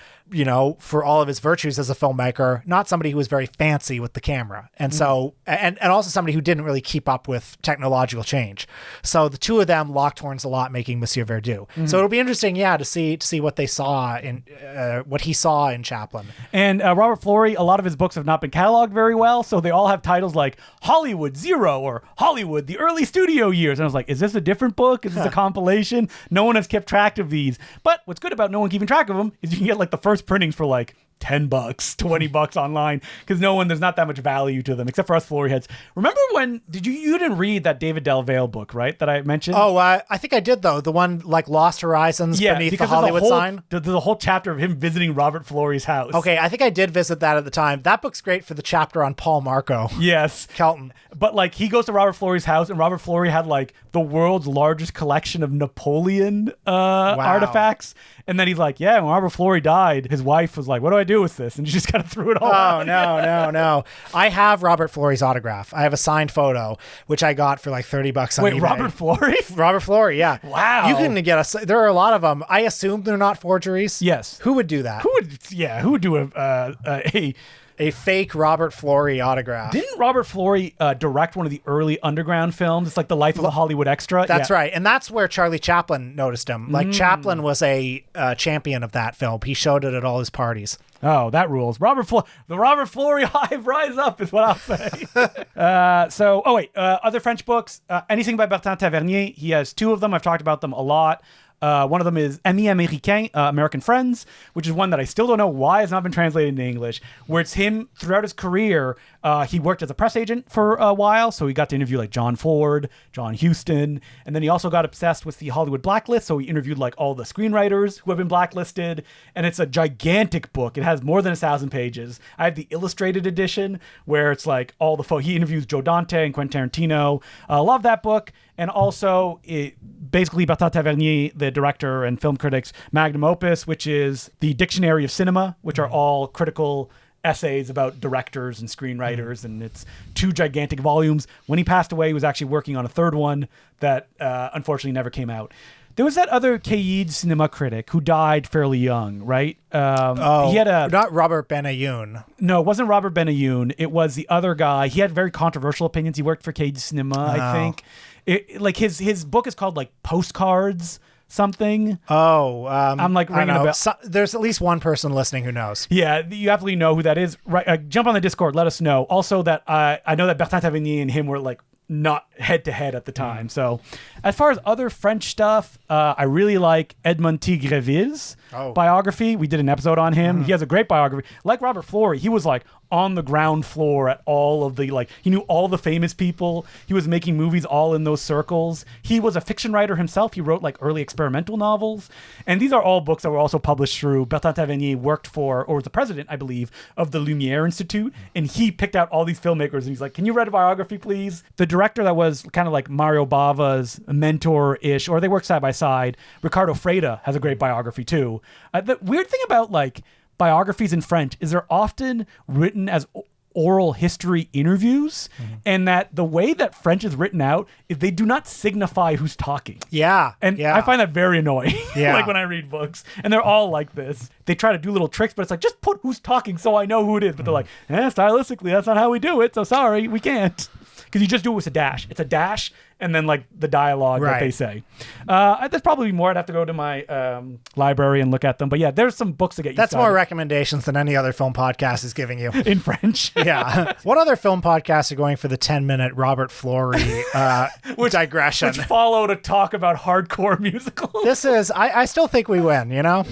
for all of his virtues as a filmmaker, not somebody who was very fancy with the camera. And so, and also somebody who didn't really keep up with technological change. So the two of them locked horns a lot making Monsieur Verdoux. So it'll be interesting, to see what they saw in, what he saw in Chaplin. And Robert Florey, a lot of his books have not been cataloged very well. So they all have titles like Hollywood Zero or Hollywood, the early studio years. And I was like, is this a different book? Is this a compilation? No one has kept track of these. But what's good about no one keeping track of them is you can get like the first printings for like $10, $20 online, because there's not that much value to them, except for us Florey heads. Remember when, you didn't read that David Del Valle book, right? That I mentioned? Oh, I think I did though. The one like Lost Horizons beneath the Hollywood sign. There's a whole chapter of him visiting Robert Florey's house. Okay, I think I did visit that at the time. That book's great for the chapter on Paul Marco. Yes. Kelton. But like he goes to Robert Florey's house, and Robert Florey had like the world's largest collection of Napoleon artifacts. And then he's like, yeah, when Robert Florey died, his wife was like, what do I do with this? And she just kind of threw it all out. Oh, no. I have Robert Florey's autograph. I have a signed photo, which I got for like $30 on eBay. Wait, Robert Florey? Robert Florey, yeah. Wow. You can get there are a lot of them. I assume they're not forgeries. Yes. Who would do that? Who would do a fake Robert Florey autograph? Didn't Robert Florey direct one of the early Underground films? It's like The Life of a Hollywood Extra. That's right. And that's where Charlie Chaplin noticed him. Like Chaplin was a champion of that film. He showed it at all his parties. Oh, that rules. The Robert Florey hive rise up is what I'll say. Other French books. Anything by Bertrand Tavernier. He has two of them. I've talked about them a lot. One of them is Amis Américains, American Friends, which is one that I still don't know why it's not been translated into English, where it's him throughout his career. He worked as a press agent for a while, so he got to interview like John Ford, John Huston, and then he also got obsessed with the Hollywood blacklist, so he interviewed like all the screenwriters who have been blacklisted, and it's a gigantic book. It has more than 1,000 pages. I have the illustrated edition, where it's like all the he interviews Joe Dante and Quentin Tarantino. Love that book. And also, basically, Bertrand Tavernier, the director and film critic's magnum opus, which is the Dictionary of Cinema, which are all critical essays about directors and screenwriters, and it's 2 gigantic volumes. When he passed away, he was actually working on a third one that unfortunately never came out. There was that other Cahiers de Cinema critic who died fairly young, right? He had not Robert Benayoun. No, it wasn't Robert Benayoun. It was the other guy. He had very controversial opinions. He worked for Cahiers de Cinema, I think. His book is called like Postcards something. I'm like ringing a bell. There's at least one person listening who knows. Yeah, you absolutely know who that is. Right? Jump on the Discord. Let us know. Also, that I know that Bertrand Tavernier and him were like not head to head at the time. So, as far as other French stuff, I really like Edmond T. Greville's biography. We did an episode on him. He has a great biography. Like Robert Florey, he was like on the ground floor at all of the, he knew all the famous people. He was making movies all in those circles. He was a fiction writer himself. He wrote like early experimental novels. And these are all books that were also published through. Bertrand Tavernier worked for, or was the president, I believe, of the Lumiere Institute. And he picked out all these filmmakers and he's like, can you write a biography, please? The director that was kind of like Mario Bava's mentor-ish, or they work side by side, Ricardo Freda has a great biography too. The weird thing about biographies in French is they're often written as oral history interviews, and that the way that French is written out is they do not signify who's talking. I find that very annoying. Like when I read books, and they're all like this. They try to do little tricks, but it's like, just put who's talking so I know who it is. But they're like, stylistically, that's not how we do it, so sorry, we can't. Because you just do it with a dash. It's a dash, and then like the dialogue that they say. There's probably more. I'd have to go to my library and look at them. But yeah, there's some books to get you That's started. more recommendations than any other film podcast is giving you. In French. Yeah. What other film podcasts are going for the 10-minute Robert Florey digression? Which followed a talk about hardcore musicals. This is, I still think we win, you know?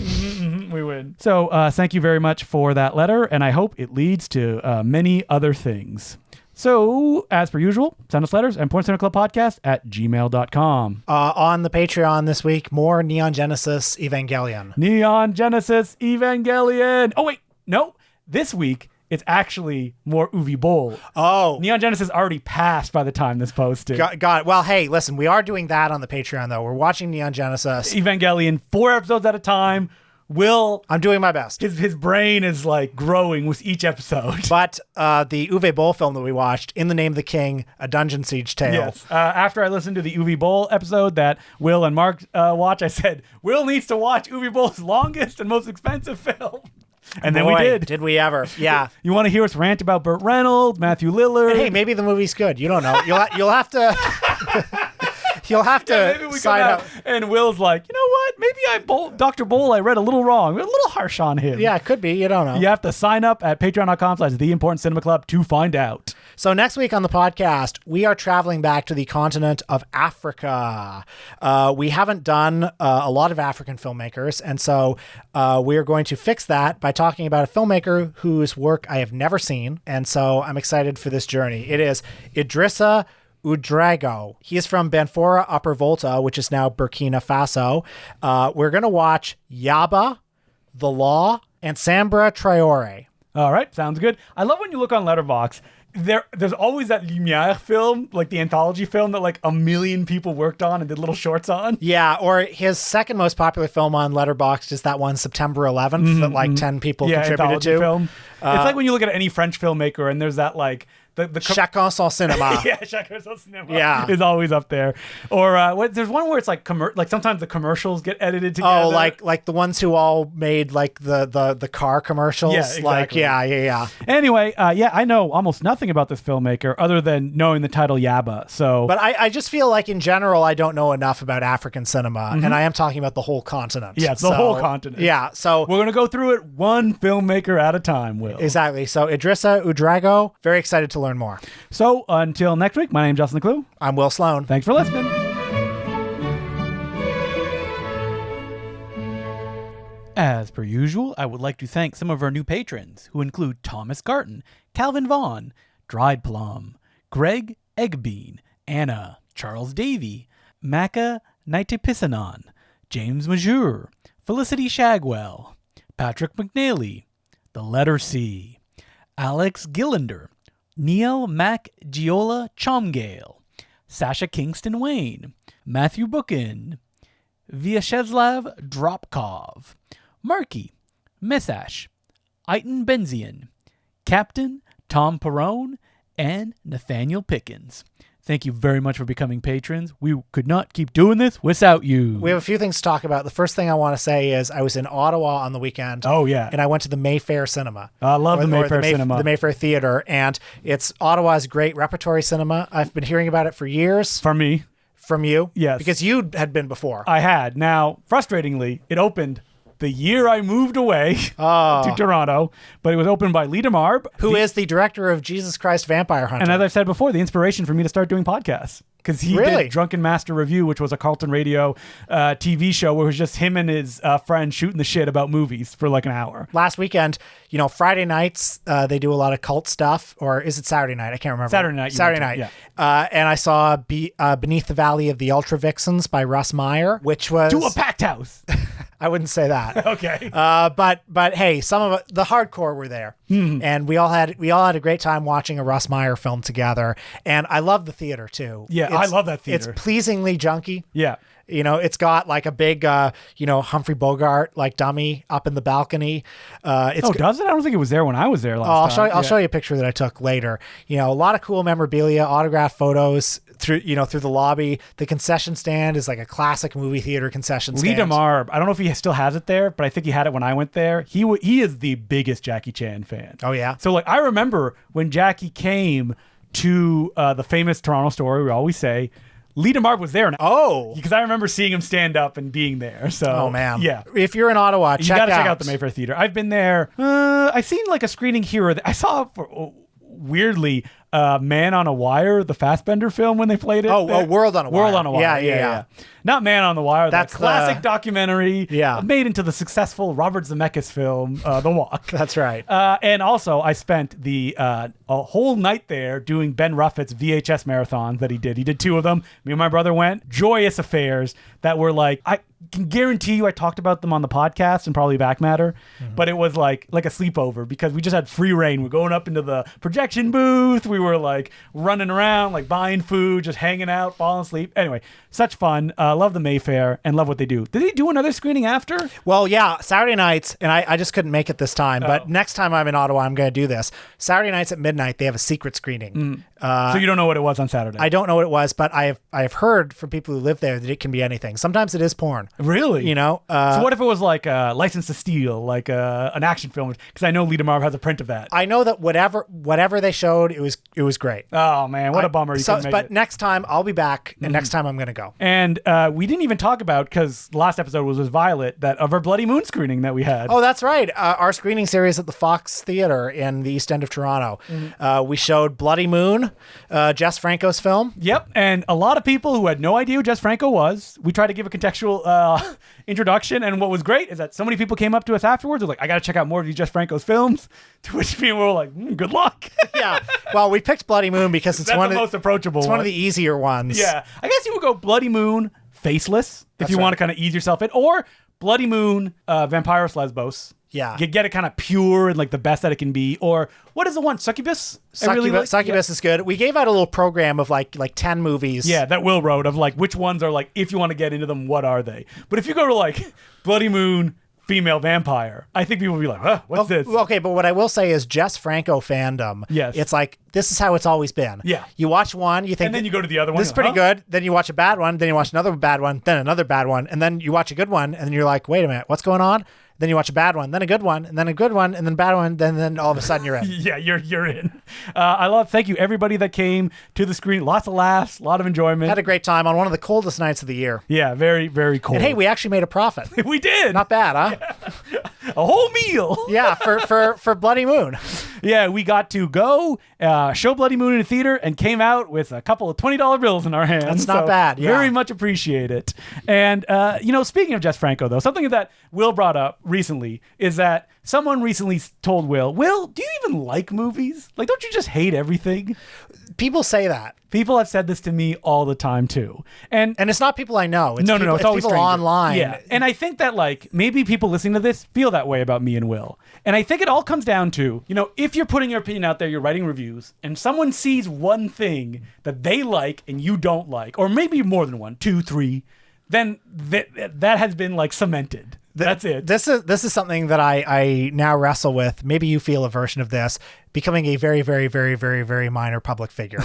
We win. So thank you very much for that letter, and I hope it leads to many other things. So, as per usual, send us letters and porncineclubpodcast@gmail.com. On the Patreon this week, more Neon Genesis Evangelion. Neon Genesis Evangelion. Oh, wait. No. This week, it's actually more Uwe Boll. Oh. Neon Genesis already passed by the time this posted. Got it. Well, hey, listen, we are doing that on the Patreon, though. We're watching Neon Genesis Evangelion 4 episodes at a time. Will, I'm doing my best. his brain is like growing with each episode. But the Uwe Boll film that we watched, In the Name of the King, A Dungeon Siege Tale. Yes. After I listened to the Uwe Boll episode that Will and Mark watch, I said, Will needs to watch Uwe Boll's longest and most expensive film. And then we Boy, did. Did we ever? Yeah. You want to hear us rant about Burt Reynolds, Matthew Lillard? Hey, maybe the movie's good. You don't know. You'll have to. You'll have to maybe we sign come up. out and Will's like, you know what? Maybe Dr. Boll, I read a little wrong. We're a little harsh on him. Yeah, it could be. You don't know. You have to sign up at patreon.com/The Important Cinema Club to find out. So next week on the podcast, we are traveling back to the continent of Africa. We haven't done a lot of African filmmakers, and so we are going to fix that by talking about a filmmaker whose work I have never seen, and so I'm excited for this journey. It is Idrissa Udrago. He is from Banfora Upper Volta, which is now Burkina Faso. We're going to watch Yaba, The Law, and Sambra Traore. All right, sounds good. I love when you look on Letterboxd. There's always that Lumiere film, like the anthology film that like 1 million people worked on and did little shorts on. Yeah, or his second most popular film on Letterboxd is that one September 11th that like 10 people contributed anthology to. film. It's like when you look at any French filmmaker and there's that like the Chacun son cinéma. yeah, Chacun son cinéma Yeah. is always up there. Or there's one where it's like like sometimes the commercials get edited together. Oh, like the ones who all made like the car commercials. Yeah, exactly. Like yeah. Anyway, I know almost nothing about this filmmaker other than knowing the title Yaba. So, But I just feel like in general I don't know enough about African cinema, and I am talking about the whole continent. Yeah, it's the whole continent. Yeah, so we're gonna go through it one filmmaker at a time, Will. exactly. So Idrissa Udrago, very excited to learn more. So until next week, my name's Justin Clue. I'm Will Sloan. Thanks for listening. As per usual, I would like to thank some of our new patrons, who include Thomas Garton, Calvin Vaughn, Dried Plum, Greg Eggbean, Anna, Charles Davey, Maka Naitepisanon, James Majur, Felicity Shagwell, Patrick McNally, The Letter C, Alex Gillander, Neil Mac Giola Chomgale, Sasha Kingston Wayne, Matthew Bookin, Vyacheslav Dropkov, Marky, Misash, Aiton Benzian, Captain Tom Perrone, and Nathaniel Pickens. Thank you very much for becoming patrons. We could not keep doing this without you. We have a few things to talk about. The first thing I want to say is I was in Ottawa on the weekend. Oh, yeah. And I went to the Mayfair Cinema. I love the Mayfair Cinema. The Mayfair Theater. And it's Ottawa's great repertory cinema. I've been hearing about it for years. For me. From you? Yes. Because you had been before. I had. Now, frustratingly, it opened the year I moved away to Toronto, but it was opened by Lita Marb, who is the director of Jesus Christ Vampire Hunter. And as I've said before, the inspiration for me to start doing podcasts. Because he did Drunken Master Review, which was a Carlton Radio TV show where it was just him and his friend shooting the shit about movies for like an hour. Last weekend, Friday nights, they do a lot of cult stuff. Or is it Saturday night? I can't remember. Saturday night. Saturday night. Yeah. And I saw Beneath the Valley of the Ultra Vixens by Russ Meyer, which was... To a packed house. I wouldn't say that. Okay. But hey, some of the hardcore were there, and we all had a great time watching a Russ Meyer film together. And I love the theater too. Yeah, I love that theater. It's pleasingly junky. Yeah. It's got like a big, Humphrey Bogart like dummy up in the balcony. Does it? I don't think it was there when I was there last time. I'll show you a picture that I took later. A lot of cool memorabilia, autographed photos through the lobby. The concession stand is like a classic movie theater concession stand. Lita Marb, I don't know if he still has it there, but I think he had it when I went there. He is the biggest Jackie Chan fan. Oh yeah. So like I remember when Jackie came to the famous Toronto Story, we always say, Lita Marb was there. Because I remember seeing him stand up and being there. So, oh man, yeah. If you're in Ottawa, you gotta check out the Mayfair Theater. I've been there. I've seen like a screening here or there. I saw weirdly Man on a Wire, the Fassbender film when they played it. World on a Wire. World on a Wire. Yeah. Not Man on the Wire. That's the classic documentary. Yeah. Made into the successful Robert Zemeckis film, The Walk. That's right. And also, I spent a whole night there doing Ben Ruffett's VHS marathons that he did. He did 2 of them. Me and my brother went. Joyous affairs that were like, I can guarantee you I talked about them on the podcast and probably Back Matter, but it was like a sleepover because we just had free reign. We're going up into the projection booth. We we were like running around, like buying food, just hanging out, falling asleep. Anyway, such fun. Love the Mayfair and love what they do. Did they do another screening after? Well, yeah, Saturday nights, and I just couldn't make it this time, but next time I'm in Ottawa, I'm going to do this. Saturday nights at midnight, they have a secret screening. So you don't know what it was on Saturday? I don't know what it was, but I have heard from people who live there that it can be anything. Sometimes it is porn. Really? You know? So what if it was like License to Steal, like an action film? Because I know Lita Marv has a print of that. I know that whatever they showed, it was great. Oh man, what a bummer! You couldn't make but it. next time I'll be back, and next time I'm going to go. And we didn't even talk about, because last episode was with Violet, that of our Bloody Moon screening that we had. Oh, that's right. Our screening series at the Fox Theatre in the East End of Toronto. We showed Bloody Moon, Jess Franco's film. Yep, and a lot of people who had no idea who Jess Franco was, we tried to give a contextual introduction, and what was great is that so many people came up to us afterwards. They're like, I got to check out more of these Jess Franco's films, to which people were like, good luck. Yeah. Well, we picked Bloody Moon because it's That's one the of most approachable It's one of the easier ones. Yeah, I guess you would go Bloody Moon, Faceless, if you want to kind of ease yourself in, or Bloody Moon, Vampiros Lesbos. Yeah. Get it kind of pure and like the best that it can be. Or what is the one? Succubus? Succubus is good. We gave out a little program of like 10 movies. Yeah, that Will wrote of like which ones are like, if you want to get into them, what are they? But if you go to like Bloody Moon, female vampire, I think people will be like, huh, what's this? Okay, but what I will say is Jess Franco fandom. Yes. It's like, this is how it's always been. Yeah. You watch one, you think, and then you go to the other one. this is pretty good. Then you watch a bad one. Then you watch another bad one. Then another bad one. And then you watch a good one. And then you're like, wait a minute, what's going on? Then you watch a bad one, then a good one, and then a good one, and then a bad one, then all of a sudden you're in. Yeah, you're in. Thank you everybody that came to the screen. Lots of laughs, a lot of enjoyment. Had a great time on one of the coldest nights of the year. Yeah, very, very cool. And hey, we actually made a profit. We did. Not bad, huh? Yeah. A whole meal. Yeah, for Bloody Moon. Yeah, we got to go show Bloody Moon in a theater and came out with a couple of $20 bills in our hands. That's not bad. Yeah. Very much appreciate it. And, speaking of Jess Franco, though, something that Will brought up recently is that someone recently told Will, do you even like movies? Like, don't you just hate everything? People say that. People have said this to me all the time, too. And it's not people I know. It's no, people, it's always people strangers. online. Yeah. And I think that, like, maybe people listening to this feel that way about me and Will. And I think it all comes down to, if you're putting your opinion out there, you're writing reviews, and someone sees one thing that they like and you don't like, or maybe more than one, 2, 3, then that has been, like, cemented. That's it. This is something that I now wrestle with. Maybe you feel a version of this, becoming a very, very, very, very, very minor public figure.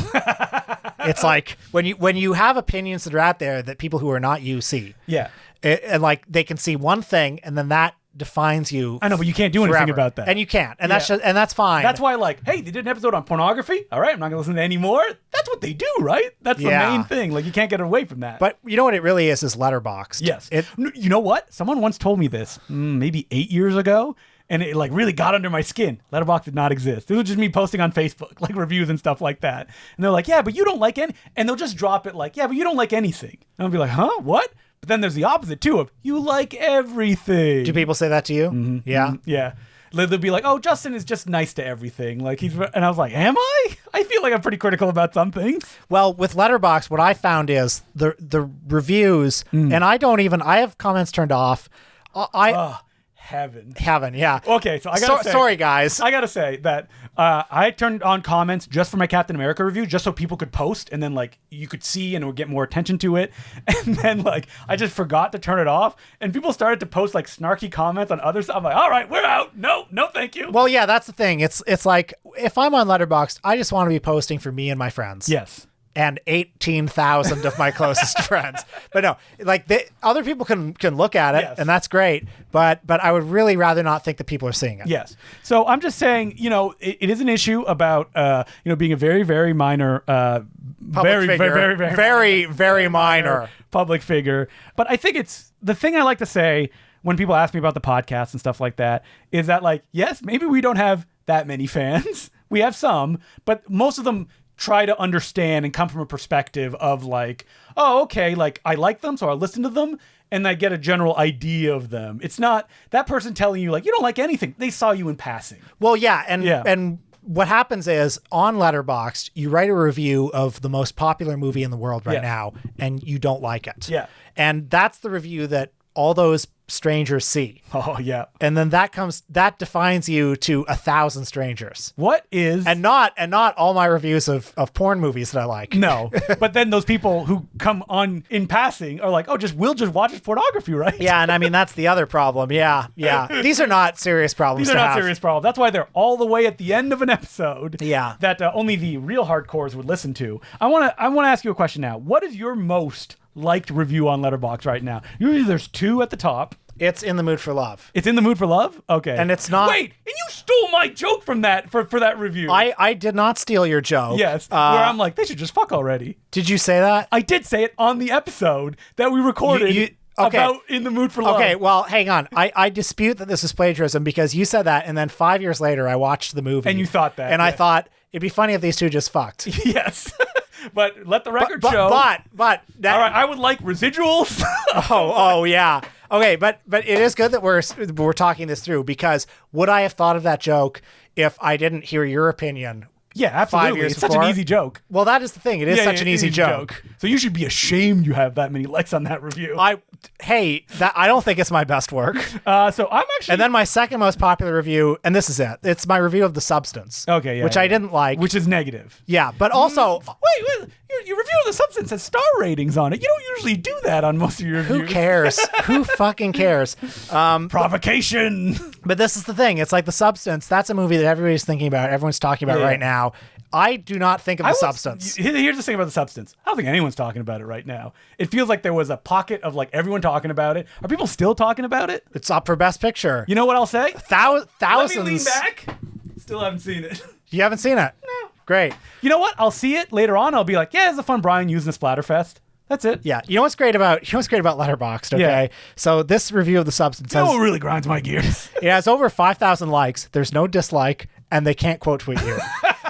It's like when you have opinions that are out there that people who are not you see. Yeah. And like they can see one thing and then that defines you. I know, but you can't do anything forever. about that. And you can't. And that's fine. That's why, like, hey, they did an episode on pornography. All right, I'm not gonna listen to any more. That's what they do, right? That's the main thing. Like, you can't get away from that. But you know what it really is Letterboxd. Yes. You know what? Someone once told me this maybe 8 years ago, and it like really got under my skin. Letterboxd did not exist. It was just me posting on Facebook, like reviews and stuff like that. And they're like, yeah, but you don't like any, and they'll just drop it like, yeah, but you don't like anything. And I'll be like, huh, what? But then there's the opposite too of you like everything. Do people say that to you? Mm-hmm. Yeah. Mm-hmm. Yeah. They'll be like, oh, Justin is just nice to everything. Like and I was like, am I? I feel like I'm pretty critical about some things. Well, with Letterboxd, what I found is the reviews, and I have comments turned off. Heaven, yeah. Okay, so I gotta say, sorry, guys. I gotta say that I turned on comments just for my Captain America review, just so people could post, and then like you could see and it would get more attention to it. And then like I just forgot to turn it off, and people started to post like snarky comments on other stuff. I'm like, all right, we're out. No, thank you. Well, yeah, that's the thing. It's like if I'm on Letterboxd, I just want to be posting for me and my friends. Yes. And 18,000 of my closest friends. But no, like other people can look at it, yes, and that's great. But I would really rather not think that people are seeing it. Yes. So I'm just saying, it is an issue about, being a very, very minor, very minor public figure. But I think it's the thing I like to say when people ask me about the podcast and stuff like that is that, like, yes, maybe we don't have that many fans. We have some, but most of them try to understand and come from a perspective of like, oh, okay, like I like them, so I'll listen to them and I get a general idea of them. It's not that person telling you like, you don't like anything. They saw you in passing. Well, yeah. And what happens is on Letterboxd, you write a review of the most popular movie in the world right now and you don't like it. Yeah. And that's the review that all those strangers see. Oh yeah. And then that defines you to 1,000 strangers. What is And not all my reviews of porn movies that I like. no? But then those people who come on in passing are like, oh, we'll just watch pornography, right? Yeah, and I mean that's the other problem. Yeah. These are not serious problems. These are to not have. serious problems. That's why they're all the way at the end of an episode. Yeah. That only the real hardcores would listen to. I want to ask you a question now. What is your most liked review on Letterboxd right now? Usually there's 2 at the top. It's In the Mood for Love. It's In the Mood for Love? Okay. And it's not. Wait, and you stole my joke from that for that review. I did not steal your joke. Yes. Where I'm like, they should just fuck already. Did you say that? I did say it on the episode that we recorded Okay. about In the Mood for Love. Okay, well, hang on. I dispute that this is plagiarism because you said that, and then 5 years later, I watched the movie. And you thought that. And I yeah. thought, it'd be funny if these two just fucked. Yes. But let the record show. But that, all right, I would like residuals. oh yeah. Okay, but it is good that we're talking this through because would I have thought of that joke if I didn't hear your opinion? Yeah, absolutely. 5 years It's such before? an easy joke. Well, that is the thing. It is such an easy joke. So you should be ashamed you have that many likes on that review. I don't think it's my best work. So I'm actually. And then my second most popular review, and this is it. It's my review of The Substance. Okay, yeah. Which yeah. I didn't like. Which is negative. Yeah, but also, Wait. Your review of The Substance has star ratings on it. You don't usually do that on most of your reviews. who cares? Who fucking cares? Provocation. But this is the thing. It's like The Substance. That's a movie that everybody's thinking about. Everyone's talking about Yeah. right now. I do not think of The Substance. Here's the thing about The Substance. I don't think anyone's talking about it right now. It feels like there was a pocket of like everyone talking about it. Are people still talking about it? It's up for Best Picture. You know what I'll say? Thousands. Let me lean back. Still haven't seen it. You haven't seen it? No. Great. You know what? I'll see it later on. I'll be like, yeah, it's a fun Brian using a Splatterfest. That's it. Yeah. You know what's great about Letterboxd, okay? Yeah. So this review of The Substance You know has, what really grinds my gears? it has over 5,000 likes. There's no dislike, and they can't quote tweet you.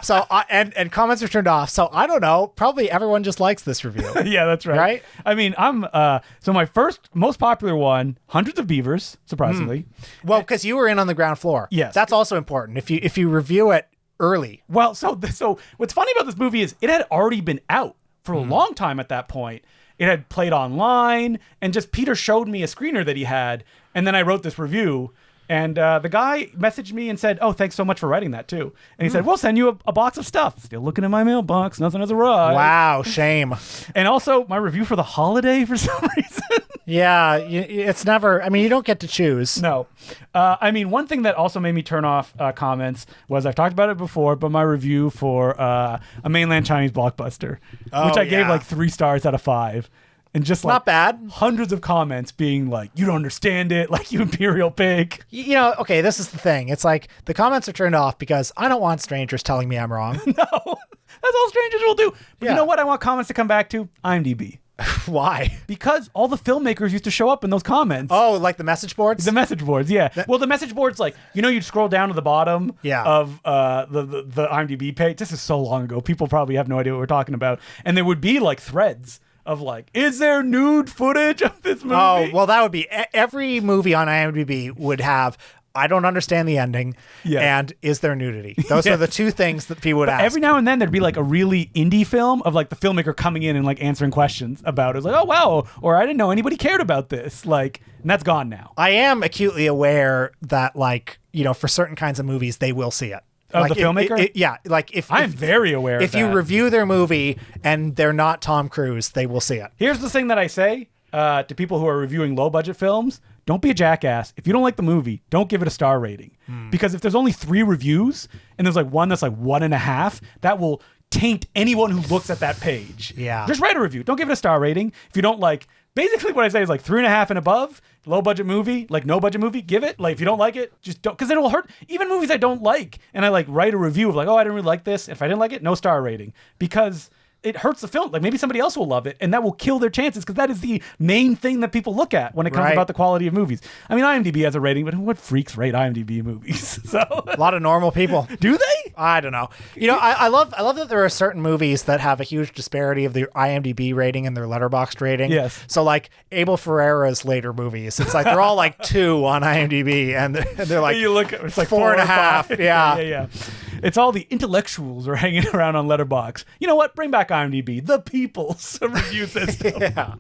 So and comments are turned off. So I don't know. Probably everyone just likes this review. Yeah, that's right. Right? I mean, so my most popular one, Hundreds of Beavers, surprisingly. Well, because you were in on the ground floor. Yes. That's also important. If you review it early. Well, so what's funny about this movie is it had already been out for a long time at that point. It had played online, and just Peter showed me a screener that he had, and then I wrote this review. And the guy messaged me and said, "Oh, thanks so much for writing that too." And he said, "We'll send you a box of stuff." Still looking in my mailbox, nothing has arrived. Wow, shame. And also my review for The Holiday for some reason. Yeah, it's never. I mean, you don't get to choose. No. I mean, one thing that also made me turn off comments was I've talked about it before, but my review for a mainland Chinese blockbuster, which I gave yeah. like 3 stars out of 5. And just like Not bad. hundreds of comments being like, you don't understand it, like you imperial pig. You know, okay, this is the thing. It's like the comments are turned off because I don't want strangers telling me I'm wrong. No, that's all strangers will do. But Yeah. you know what I want comments to come back to? IMDb. Why? Because all the filmmakers used to show up in those comments. Oh, like the message boards? The message boards, yeah. Well, the message boards, like, you'd scroll down to the bottom of the IMDb page. This is so long ago. People probably have no idea what we're talking about. And there would be like threads of like, is there nude footage of this movie? Oh, well, that would be every movie on IMDb would have. I don't understand the ending, and is there nudity? Those are the two things that people would ask. Every now and then there'd be like a really indie film of like the filmmaker coming in and like answering questions about it. It's like, oh wow, or I didn't know anybody cared about this. Like, and that's gone now. I am acutely aware that, like, for certain kinds of movies, they will see it. Of Like the filmmaker? Yeah, like I'm very aware if of you that. review their movie and they're not Tom Cruise, they will see it. Here's the thing that I say to people who are reviewing low budget films. Don't be a jackass. If you don't like the movie, don't give it a star rating. Because if there's only 3 reviews and there's like one that's like 1.5, that will taint anyone who looks at that page. Yeah. Just write a review. Don't give it a star rating. If you don't like, basically what I say is like 3.5 and above, low budget movie, like no budget movie, give it. Like if you don't like it, just don't, because it'll hurt. Even movies I don't like, and I like write a review of like, oh, I didn't really like this. If I didn't like it, no star rating. Because it hurts the film. Like maybe somebody else will love it, and that will kill their chances because that is the main thing that people look at when it comes Right. about the quality of movies. I mean, IMDb has a rating, but what freaks rate IMDb movies? So A lot of normal people. do they? I don't know. I love that there are certain movies that have a huge disparity of their IMDb rating and their Letterboxd rating. Yes. So like Abel Ferreira's later movies, it's like they're all like 2 on IMDb, and they're like You look, it's like 4.5. 5. Yeah. yeah. It's all the intellectuals are hanging around on Letterboxd. You know what? Bring back IMDb, the people's review system. Yeah.